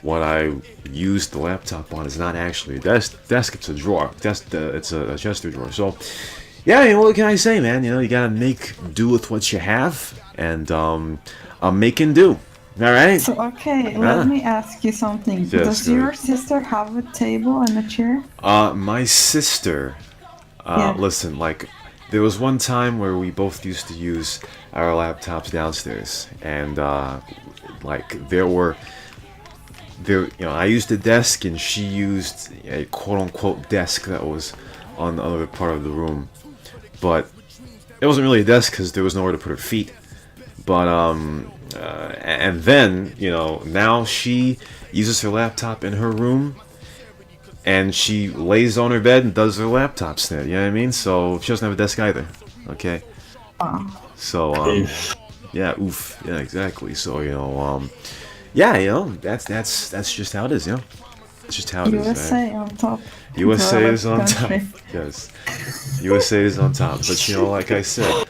what I used the laptop on is not actually a desk, it's a drawer. It's a chest drawer. So, yeah, I mean, what can I say, man? You gotta make do with what you have, and, I'm making do. All right. So, okay, let me ask you something. Yes, Does your sister have a table and a chair? My sister, listen, like, there was one time where we both used to use our laptops downstairs, and, I used a desk, and she used a quote-unquote desk that was on the other part of the room, but it wasn't really a desk because there was nowhere to put her feet. But, and then, now she uses her laptop in her room, and she lays on her bed and does her laptop snit, you know what I mean? So, she doesn't have a desk either, okay? So, yeah, oof, yeah, exactly. So, yeah, that's just how it is, It's just how it is, USA right? on top. USA is on top, Country. yes. USA is on top, but, like I said,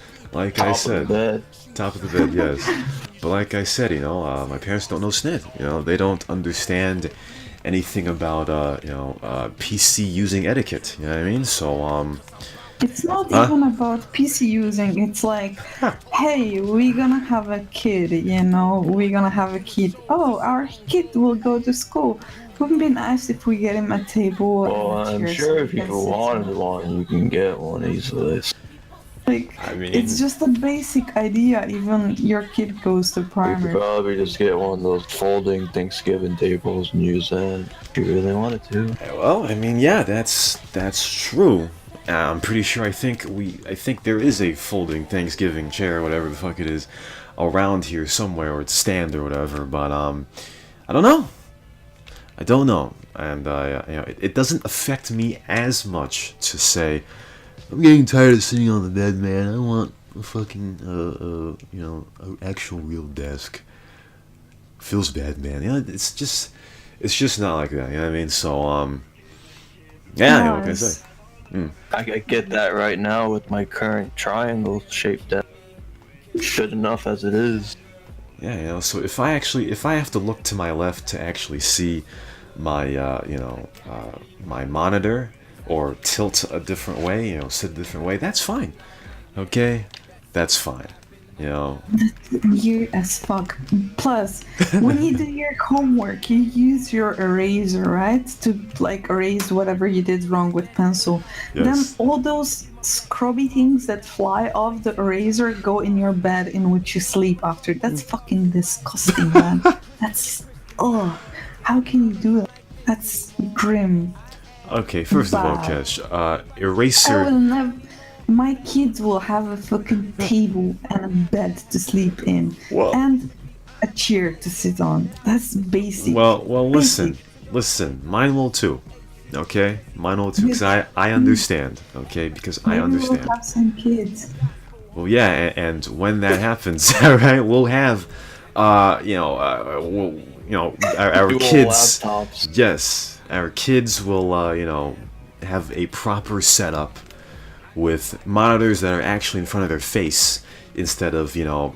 top of the bed, yes. But like I said, my parents don't know snit. They don't understand anything about, PC using etiquette. You know what I mean? So, It's not Huh? even about PC using. It's like, hey, we're gonna have a kid, you know, we're gonna have a kid. Oh, our kid will go to school. Wouldn't it be nice if we get him a table Well, and a I'm chair sure so if he you can sit wanted on? one, you can get one easily. Like, I it's mean, just a basic idea. Even your kid goes to You could primary. probably just get one of those folding Thanksgiving tables and use that if you really wanted to. well, I mean, yeah, that's true. I'm pretty sure. I think there is a folding Thanksgiving chair, whatever the fuck it is, around here somewhere, or it's stand or whatever. But I don't know. I don't know, and you know, it doesn't affect me as much to say I'm getting tired of sitting on the bed, man. I want a fucking you know, an actual real desk. Feels bad, man. You know, it's just not like that. You know what I mean? So yeah. You know, what can I say? I get that right now with my current triangle-shaped desk. Good enough as it is. Yeah, you know. So if I have to look to my left to actually see my you know, my monitor, or tilt a different way, you know, sit a different way, that's fine. Okay, that's fine. You know. Weird as fuck. Plus, when you do your homework, you use your eraser, right? To like erase whatever you did wrong with pencil. Yes. Then all those scrubby things that fly off the eraser go in your bed in which you sleep after. That's fucking disgusting, man. That's how can you do that? That's grim. Okay, first of all, Bad. Kesh, I eraser. will never. My kids will have a fucking table and a bed to sleep in, Well- and a chair to sit on. That's basic. Well, listen, Basic. listen. Mine will too. Okay, mine will too. Because I understand. Okay, because I Maybe understand. we'll have some kids. Well, yeah, and when that happens, all right, we'll have, you know, we'll, you know, our Dual kids. laptops. Yes, our kids will, you know, have a proper setup with monitors that are actually in front of their face instead of, you know,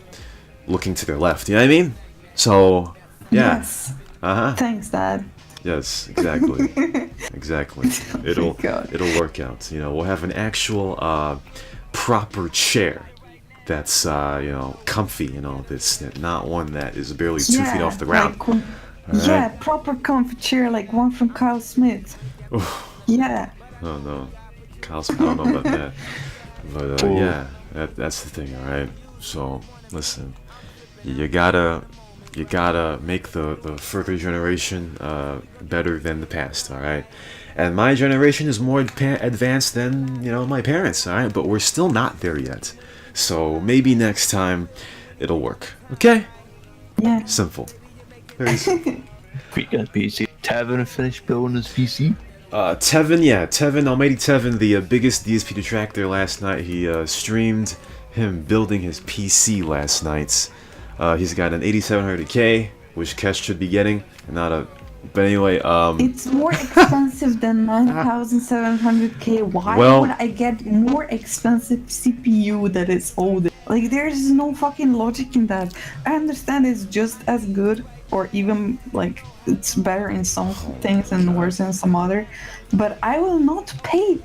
looking to their left. You know what I mean? So, yeah. Yes. Uh huh. Thanks, Dad. Yes, exactly. Exactly. It'll God. work out. You know, we'll have an actual proper chair that's you know, comfy. You know, that's not one that is barely 2 feet off the ground. Like, yeah, proper comfy chair like one from Kyle Smith. Yeah. Oh no, Kyle's. I don't know about that. But yeah, that's the thing. All right. So listen, you gotta make the further generation better than the past. All right. And my generation is more advanced than, you know, my parents. All right. But we're still not there yet. So maybe next time it'll work. Okay. Yeah. Simple. Very simple. We got PC. Tevin finished building his PC. Tevin, Almighty Tevin, the biggest DSP detractor last night. He streamed him building his PC last night. He's got an 8700K, which Kesh should be getting, and not a. But anyway, It's more expensive than 9700K. Why Well- would I get more expensive CPU that is older? Like, there's no fucking logic in that. I understand it's just as good, or even like it's better in some things and worse in some other, but I will not pay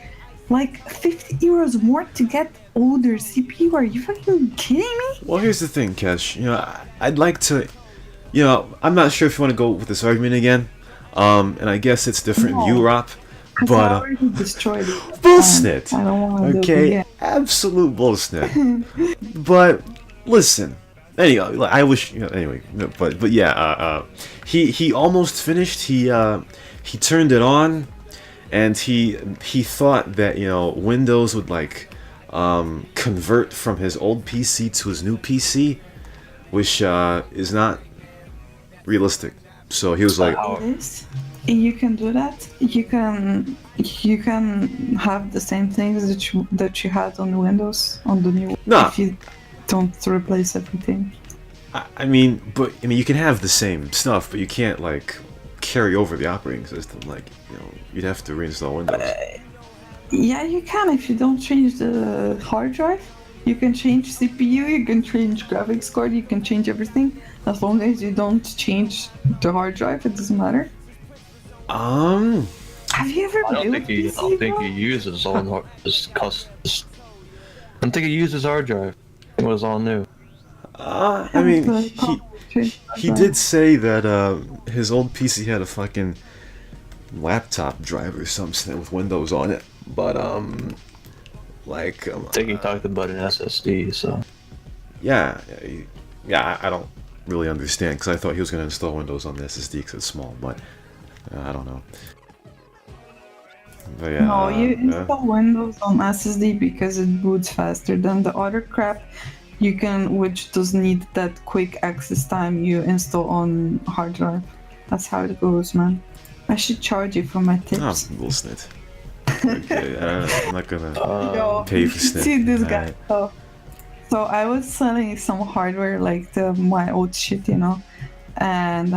like 50 euros more to get older CPU. Are you fucking kidding me? well, here's the thing, Kesh. You know, I'd like to. You know, I'm not sure if you want to go with this argument again. And I guess it's different No. in Europe, 'Cause but I already destroyed it. bullshit. I don't want to do it Okay, again. absolute bullshit. But listen, anyway, like, I wish, you know, anyway, but yeah, he almost finished. He turned it on, and he thought that, you know, Windows would like convert from his old PC to his new PC, which is not realistic. So he was like, It is. You can do that. You can have the same things that you had on Windows on the new. Nah. If you don't replace everything. I mean, you can have the same stuff, but you can't like carry over the operating system. Like, you know, you'd have to reinstall Windows. Yeah, you can if you don't change the hard drive. You can change CPU, you can change graphics card, you can change everything. As long as you don't change the hard drive, it doesn't matter. Have you ever I don't built think he. I PC, don't think bro? he uses his own his custom. I don't think he uses hard drive. It was all new. I Yeah, mean, but probably he did say that his old PC had a fucking laptop drive or something with Windows on it, but like I think he talked about an SSD. So yeah, yeah, I don't really understand because I thought he was gonna install Windows on the SSD because it's small, but I don't know. But yeah, No, you install Windows on SSD because it boots faster than the other crap you can, which does need that quick access time, you install on hard drive. That's how it goes, man. I should charge you for my tips. Little snit. Okay, I'm not gonna Yo, pay for snit. see this guy. Alright. So I was selling some hardware, like my old shit, you know, and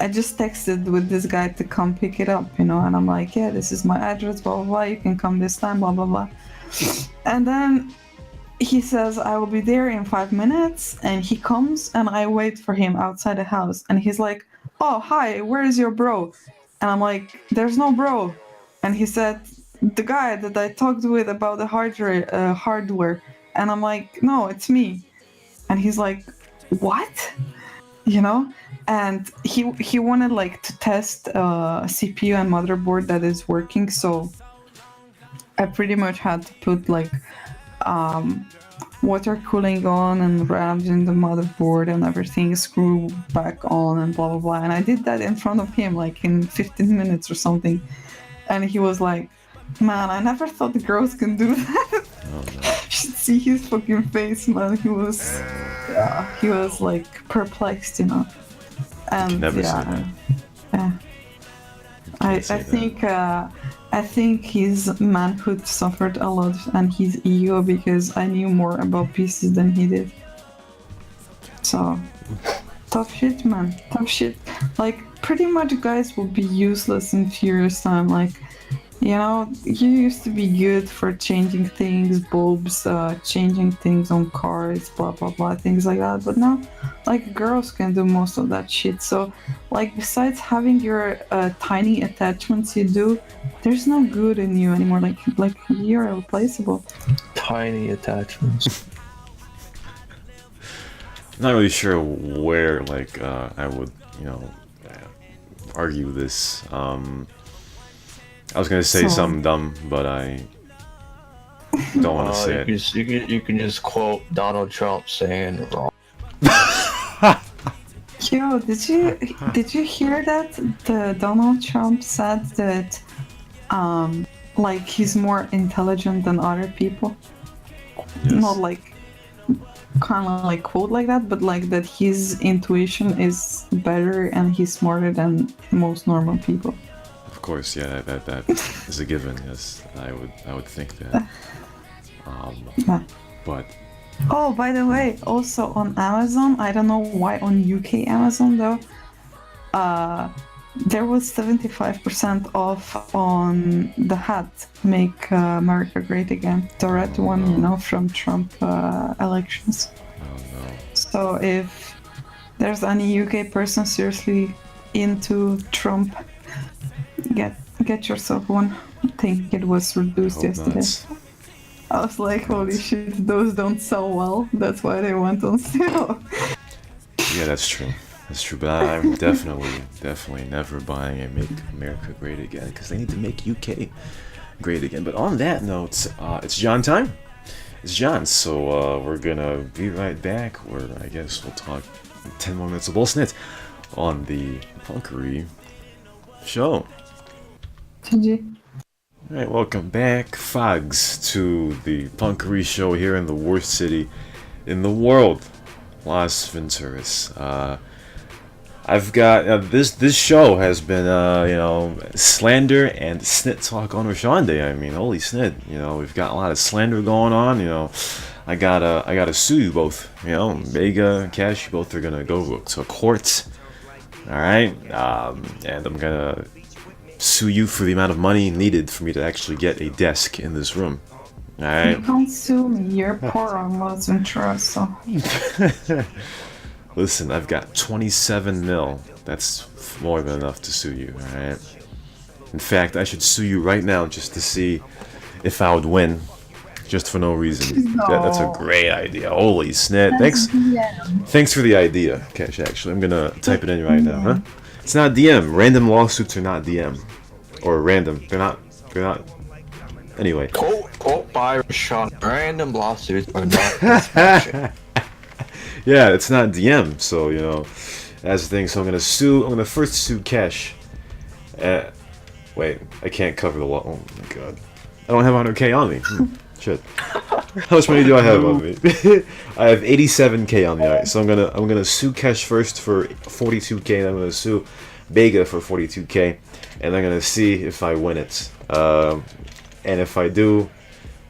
I just texted with this guy to come pick it up, you know, and I'm like, yeah, this is my address, blah, blah, blah, you can come this time, blah, blah, blah. And then he says, I will be there in 5 minutes, and he comes, and I wait for him outside the house, and he's like, oh, hi, where is your bro? And I'm like, there's no bro. And he said, the guy that I talked with about the hardware. And I'm like, no, it's me. And he's like, what? You know? And he wanted like to test CPU and motherboard that is working, so I pretty much had to put like water cooling on and RAMs in the motherboard and everything, screw back on and blah blah blah. And I did that in front of him like in 15 minutes or something. And he was like, man, I never thought the girls can do that. Oh, no. You should see his fucking face, man. He was like perplexed, you know. And never say yeah, that. yeah. I think his manhood suffered a lot and his ego because I knew more about PCs than he did. So tough shit, man. Tough shit. Like pretty much guys will be useless in Furious time. Like, you know, you used to be good for changing things, bulbs, changing things on cars, blah blah blah, things like that. But now, like, girls can do most of that shit. So, like, besides having your tiny attachments you do, there's no good in you anymore. Like you're irreplaceable. tiny attachments. Not really sure where like I would, you know, argue this. I was gonna say something dumb, but I don't want to say it. You can just quote Donald Trump saying wrong. Yo, did you hear that? The Donald Trump said that like he's more intelligent than other people. Yes. Not like kind of like quote like that, but like that his intuition is better and he's smarter than most normal people. Of course, yeah, that is a given. Yes, I would think that. Yeah. But Oh, by the way, also on Amazon, I don't know why on UK Amazon though, there was 75% off on the hat, Make America Great Again, the red one, you know, from Trump elections. oh no, So if there's any UK person seriously into Trump, get yourself one. I think it was reduced hope yesterday. not. I was like, holy shit, those don't sell well. That's why they went on sale. Yeah, that's true. That's true. But I'm definitely never buying a Make America Great Again because they need to make UK great again. But on that note, it's John time. It's John. So we're gonna be right back. Where I guess we'll talk 10 more minutes of bullshit on the Punkery show. GG. Alright, welcome back, Fogs, to the Punkery show here in the worst city in the world, Las Venturas. I've got this show has been you know, slander and snit talk on Rashon Day. I mean, holy snit, you know, we've got a lot of slander going on. You know, I gotta sue you both. You know, Vega and Cash, you both are gonna go to court. All right, and I'm gonna sue you for the amount of money needed for me to actually get a desk in this room. Alright? You can't sue me, you're poor on Las Venturas, so... Listen, I've got 27 mil. That's more than enough to sue you, alright? In fact, I should sue you right now just to see if I would win, just for no reason. That's a No. great idea. Holy snap! That's Thanks, DM. thanks for the idea, Cash. Actually, I'm gonna type it in right now, huh? It's not DM. Random lawsuits are not DM, or random. They're not. They're not. Anyway. Quote by Rashon. Random lawsuits are not dispatching. Yeah, it's not DM, so you know, that's the thing. So I'm gonna sue. I'm gonna first sue Cash. Wait, I can't cover the law. Oh my god, I don't have 100K on me. Shit. How much money do I have on me? I have 87K on me. Alright, so I'm gonna sue Cash first for 42K, and I'm gonna sue Vega for 42K, and I'm gonna see if I win it. And if I do,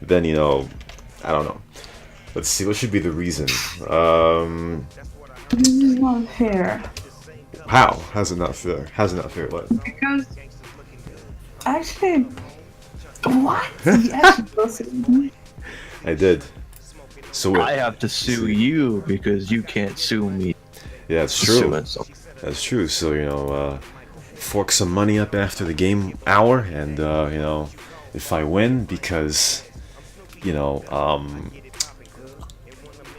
then you know, I don't know. Let's see, what should be the reason? This is not fair. How? How's it not fair? How's it not fair? What? Because actually, what? You actually posted me. I did. So I have to sue you because you can't sue me. yeah, it's true. Suing someone. That's true. So you know, fork some money up after the game hour, and you know, if I win, because you know,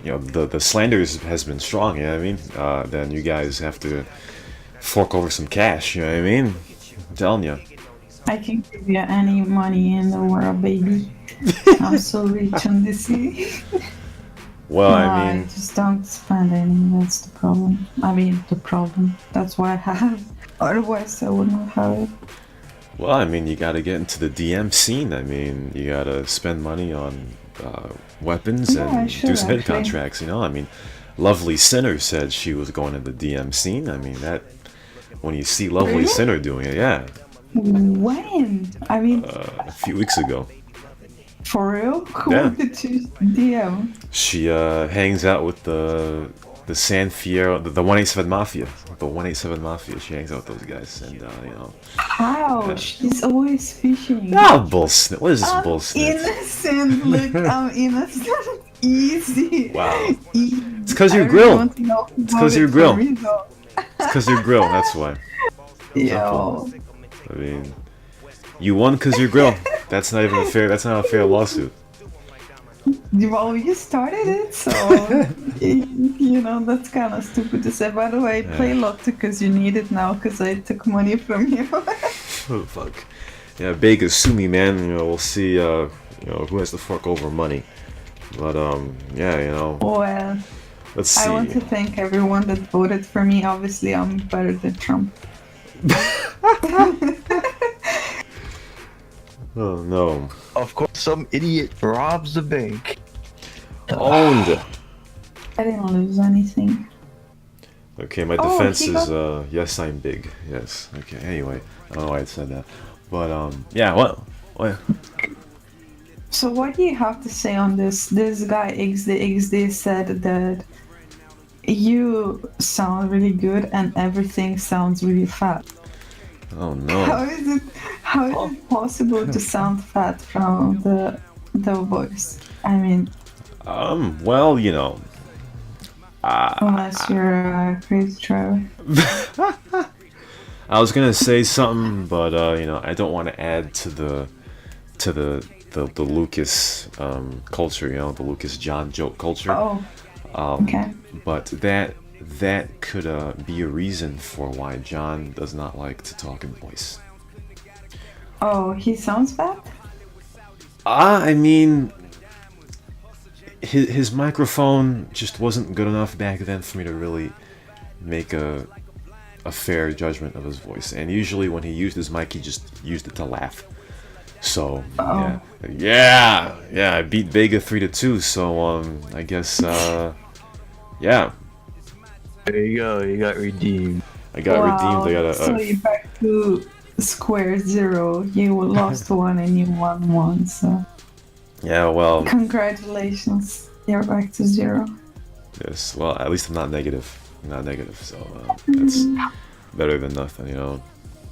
the slanders has been strong. You know what I mean? Then you guys have to fork over some cash. You know what I mean? I'm telling you. I can give you any money in the world, baby. I'm so rich on this. Well, No, I mean, just don't spend any. That's the problem. I mean, the problem. That's why I have. Otherwise, I wouldn't have it. well, I mean, you gotta get into the DM scene. I mean, you gotta spend money on weapons Yeah, and I should, do some hit actually. contracts. You know, I mean, Lovely Sinner said she was going to the DM scene. I mean, that when you see Lovely Really? Sinner doing it, yeah, When? I mean, a few weeks ago. for real? Who Yeah. did you DM? She hangs out with the San Fierro, the 187 Mafia, the 187 Mafia. She hangs out with those guys, and you know. How? Yeah. She's always fishing. Ah, bullshit. What is this I'm bullshit? innocent. Look, I'm innocent. Easy. Wow. Easy. It's 'cause you I grill. want to know It's 'cause about you it grill. for me, though. It's because you're grill. That's why. Yo. I mean, you won because you're grill. That's not even a fair. That's not a fair lawsuit. Well, you started it, so you know that's kind of stupid to say. By the way, play Lotto because you need it now because I took money from you. Oh fuck. Yeah, Vega, sue me, man. You know, we'll see. You know, who has to fork over money. But yeah, you know, Well, let's see. I want to thank everyone that voted for me. Obviously, I'm better than Trump. Oh no. Of course, some idiot robs the bank. Owned. I didn't lose anything. Okay, my Oh, defense he is got- yes, I'm big. Yes. Okay. Anyway, I don't know why I said that, but yeah. What? So what do you have to say on this? This guy XD said that you sound really good and everything sounds really fat. Oh How no. is it possible to sound fat from the voice? I mean, Well, you know. unless you're a crazy driver. I was gonna say something, but you know, I don't want to add to the Lucas culture. You know, the Lucas John joke culture. Oh, okay. But that could be a reason for why John does not like to talk in voice. Oh, he sounds fat? I mean, his microphone just wasn't good enough back then for me to really make a fair judgment of his voice. And usually when he used his mic, he just used it to laugh. So yeah, I beat Vega 3-2. So I guess yeah, There you go, you got redeemed. I got redeemed. I got So you're back to square zero. You lost one and you won one, so yeah. Well, congratulations. You're back to zero. yes. Well, at least I'm not negative. I'm not negative, so that's better than nothing. You know,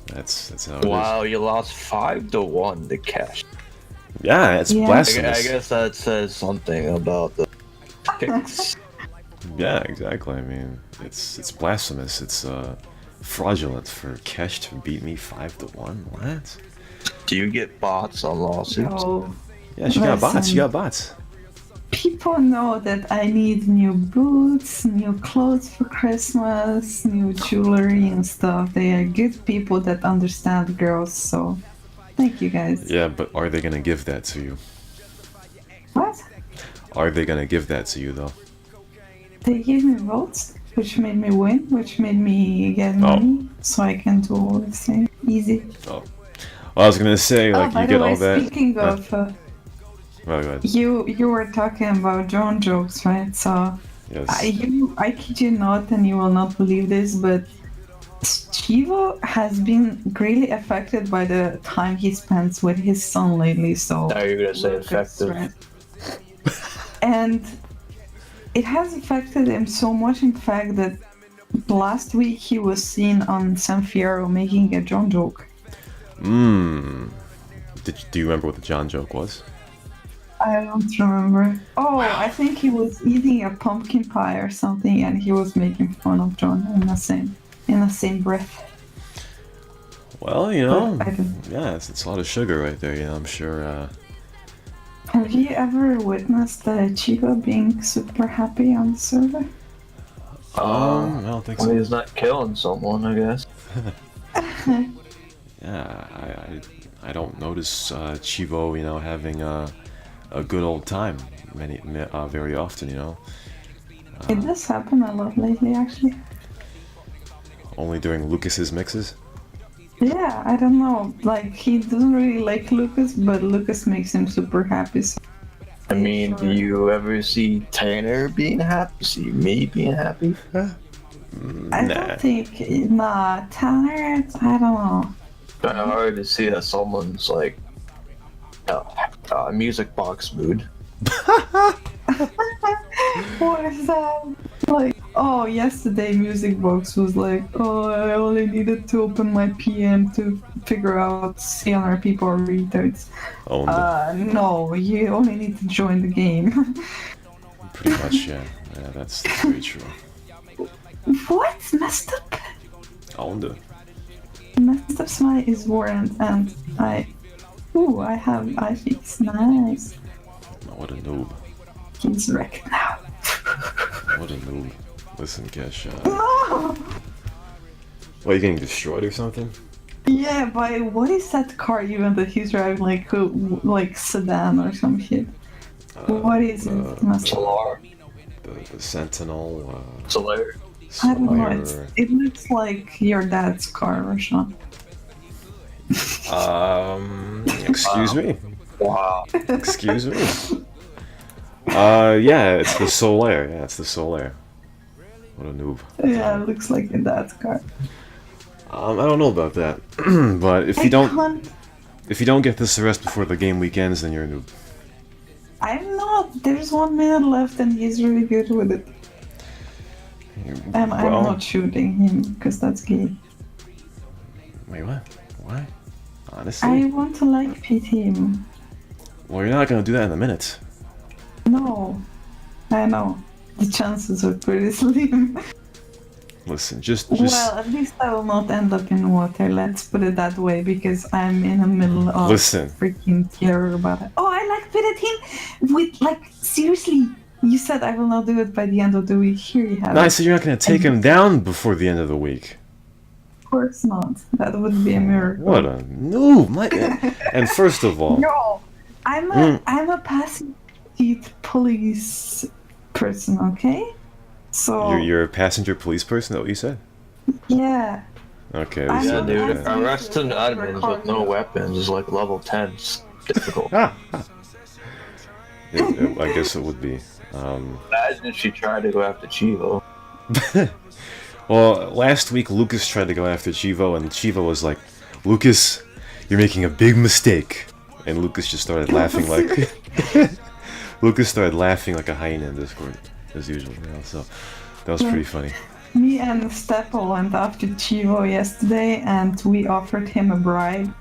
that's how it is. Wow, you lost 5-1 to cash. Yeah, it's Yeah. I blasphemous. guess that says something about the picks. Yeah, exactly. I mean, it's blasphemous. It's Fraudulent for Kesh to beat me 5-1? What? Do you get bots on lawsuits? Yo, Yeah, she got bots. She listen. got bots. People know that I need new boots, new clothes for Christmas, new jewelry and stuff. They are good people that understand girls, so thank you guys. Yeah, but are they gonna give that to you? What? Are they gonna give that to you though? They gave me votes, which made me win, which made me get money, so I can do all the same. Easy. Oh, well, I was gonna say Oh, like by you the get way, all that. speaking of, Oh, go ahead. you were talking about drone jokes, right? So Yes. I kid you not, and you will not believe this, but Chivo has been greatly affected by the time he spends with his son lately. So Now you're gonna say Lucas, effective. right? And it has affected him so much, in fact, that last week he was seen on San Fierro making a drone joke. Do you remember what the John joke was? I don't remember. Oh, I think he was eating a pumpkin pie or something, and he was making fun of John in the same breath. Well, you know, But I don't. yeah, it's a lot of sugar right there. You know, I'm sure. Have you ever witnessed Chivo being super happy on the server? I don't think Well, so. he's not killing someone, I guess. Yeah, I don't notice Chivo, you know, having a good old time very often. You know, It does happen a lot lately, actually. only during Lucas's mixes. Yeah, I don't know. Like, he doesn't really like Lucas, but Lucas makes him super happy. So I mean, do you ever see Tanner being happy? See me being happy? I don't think. Nah, Tanner, I don't know. Kind of hard to see that someone's like music box mood. What is that? Like, oh, yesterday Music Box was like, oh, I only needed to open my PM to figure out CNR people are retards. Oh, No, you only need to join the game. pretty much, yeah. Yeah, that's very true. What? Messed up? Oh, Messed up smile is warrant, and I have IFX, nice. what a noob. He's wrecked now. What a noob. Listen, Kesh. No! What, are you getting destroyed or something? Yeah, by what is that car even that he's driving, like sedan or some shit? What is it? Solar. The Sentinel. Solar. I don't know. Slayer. It looks like your dad's car, Rashon. Excuse me? Wow. Excuse me? Yeah, it's the Solaire. Yeah, it's the Solaire. What a noob. Yeah, it looks like your dad's car. I don't know about that, but if you don't get this arrest before the game week ends, then you're a noob. I'm not. There's 1 minute left, and he's really good with it. And I'm Well- not shooting him because that's gay. Wait, what? Why? Honestly? I want to like pit him. Well, you're not gonna do that in a minute. No, I know. The chances are pretty slim. Listen, just Well, at least I will not end up in water, let's put it that way, because I'm in the middle of Listen. freaking terror about it. Oh, I like pitted him with, like, seriously, you said I will not do it by the end of the week. Here you have No, I it. said you're not gonna take him down before the end of the week. Of course not. That would be a miracle. What a noob! And first of all, No, I'm a passive police person, okay? So you're a passenger police person. Is that what you said? yeah. Okay. I this Yeah, know is- dude. that's Arresting easy. admins with no weapons is like level 10. It's difficult. I guess it would be. Imagine if she tried to go after Chivo. Well, last week Lucas tried to go after Chivo, and Chivo was like, "Lucas, you're making a big mistake." And Lucas just started laughing like Lucas started laughing like a hyena in Discord, as usual. You know, so that was pretty funny. Me and Steppo went after Chivo yesterday, and we offered him a bribe.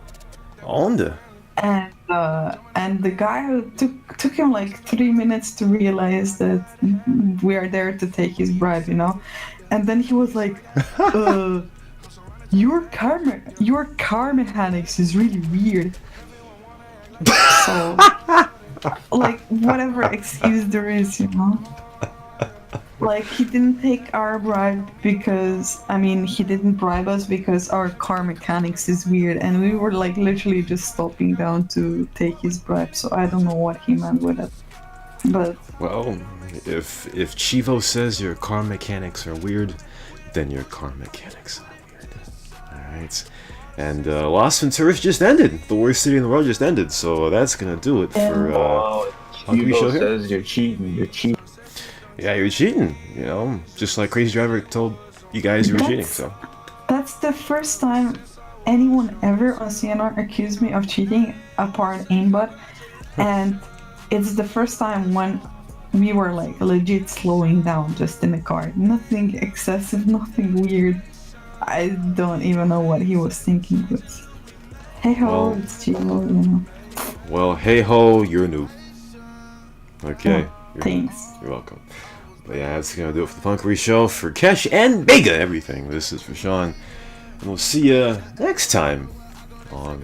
Onda. And the guy who took him like 3 minutes to realize that we are there to take his bribe, you know. And then he was like, your car mechanics is really weird. So, like, whatever excuse there is, you know? Like, he didn't take our bribe because, I mean, he didn't bribe us because our car mechanics is weird, and we were, like, literally just stopping down to take his bribe, so I don't know what he meant with it. But... Well, if Chivo says your car mechanics are weird, then your car mechanics are weird. Alright. And Las Venturas just ended. The worst city in the world just ended, so that's gonna do it for Punkery Show here. Says you're cheating. Yeah, you're cheating, you know, just like Crazy Driver told you guys you were cheating, so. That's the first time anyone ever on CNR accused me of cheating, apart aimbot, and it's the first time when we were like legit slowing down just in the car. Nothing excessive, nothing weird. I don't even know what he was thinking, but hey ho, Well, it's Chivo, you know. Well, hey ho, you're new. Okay. Thanks. You're welcome. But yeah, that's gonna do it for the Punkery Show. For Kesh and Bega, everything. This is Rashon, and we'll see you next time on